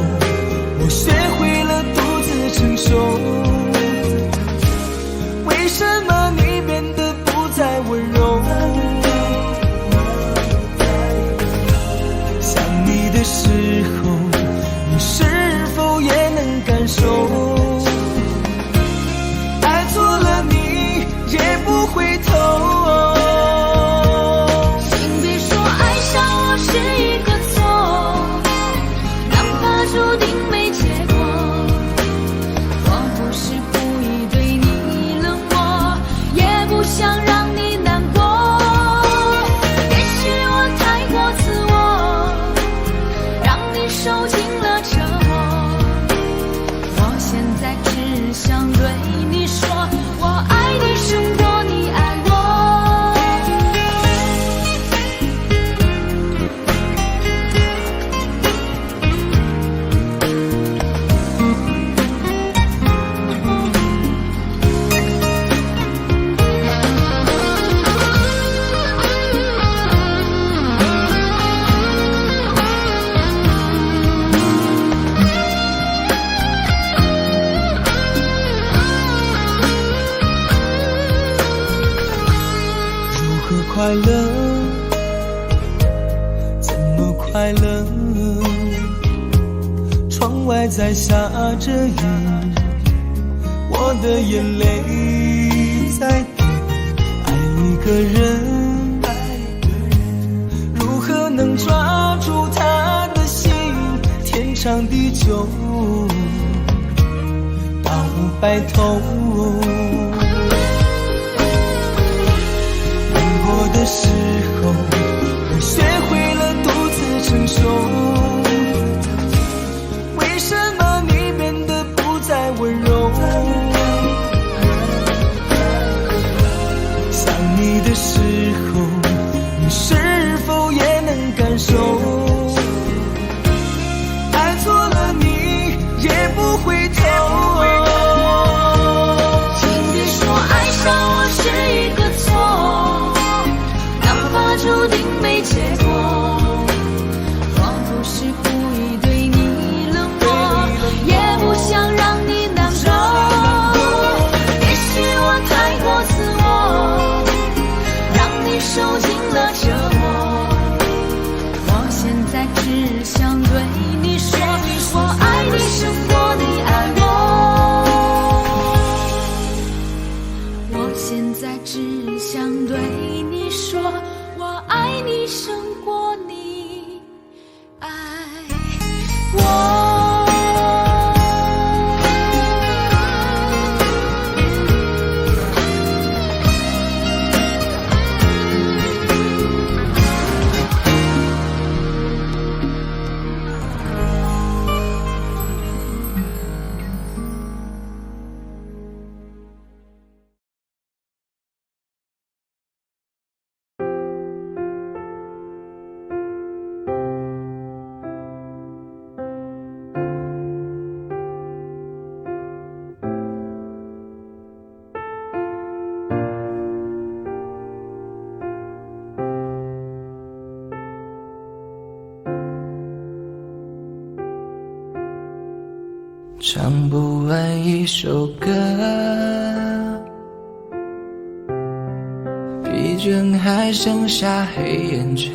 我学会了独自承受。为什么你变得不再温柔？想你的时候，你是否也能感受？爱错了你也不回头。请别说爱上我是一个注定没结果。我不是故意对你冷漠，也不想让你难过。也许我太过自我，让你受尽了折磨。我现在只想对你说，我爱你胜过你爱我。快乐，怎么快乐。窗外在下着雨，我的眼泪在滴。爱一个人，如何能抓住他的心？天长地久，到白头。难过的时候，我学会了独自承受。为什么你变得不再温柔？想你的时候，你是否也能感受？爱错了你也不回头。请别说爱上我是一个错，哪怕注定没结果。我不是故意对你冷漠，也不想让你难过。也许我太过自我，让你受尽了折磨。我现在只想对你说，我爱你胜过你爱我。我现在只想对你说，我爱你胜过你爱我。唱不完一首歌，疲倦还剩下黑眼圈。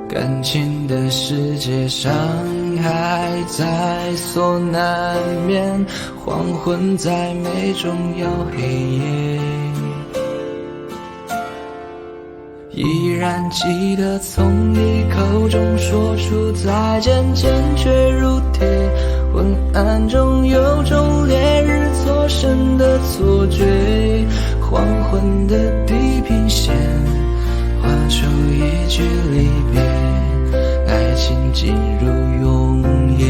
感情的世界，伤害在所难免，黄昏在眉中有黑夜。依然记得从你口中说出再见，坚决如铁。昏暗中有种烈日灼身的错觉，黄昏的地平线画出一句离别，爱情进入永夜。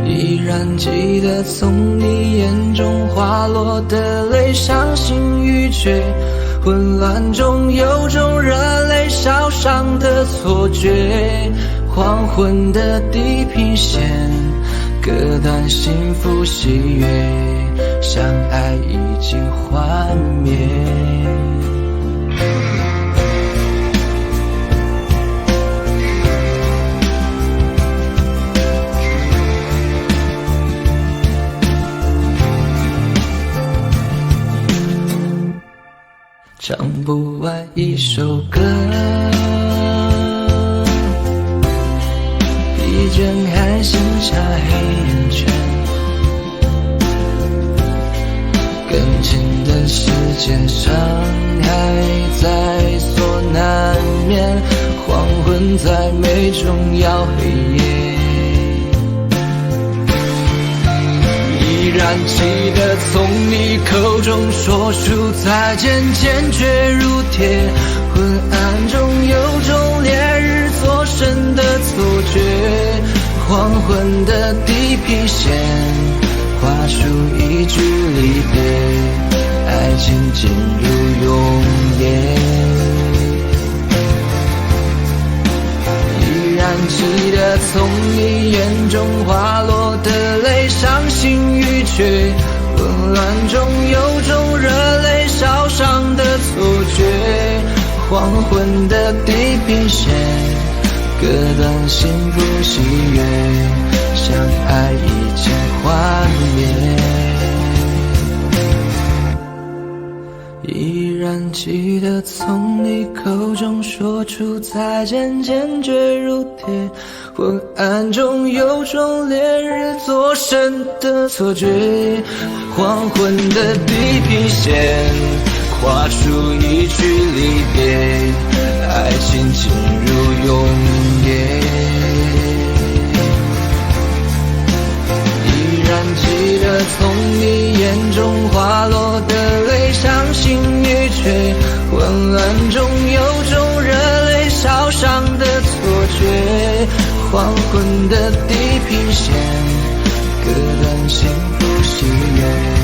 依然记得从你眼中滑落的泪，伤心欲绝，混乱中有种热泪烧伤的错觉。黄昏的地平线割断幸福喜悦，相爱已经幻灭。唱不完一首歌，疲倦还剩下黑眼圈。感情的世界，伤害在所难免，黄昏在眉中摇黑夜。依然记得从你口中说出再见，坚决如铁。昏暗中有种烈日灼身的错觉，黄昏的地平线画出一句离别，爱情进入永夜。依然记得从你眼中滑落的泪，伤心欲绝，混乱中有种热泪烧伤的错觉。黄昏的地平线割断幸福喜悦，相爱已经幻灭。依然记得从你口中说出再见，坚决如铁。昏暗中有种烈日灼身的错觉，黄昏的地平线，画出一句离别，爱情进入永夜。依然记得从你眼中滑落的泪，伤心欲绝，昏暗中有种热泪烧伤的错觉，黄昏的地平线，割断幸福喜悦。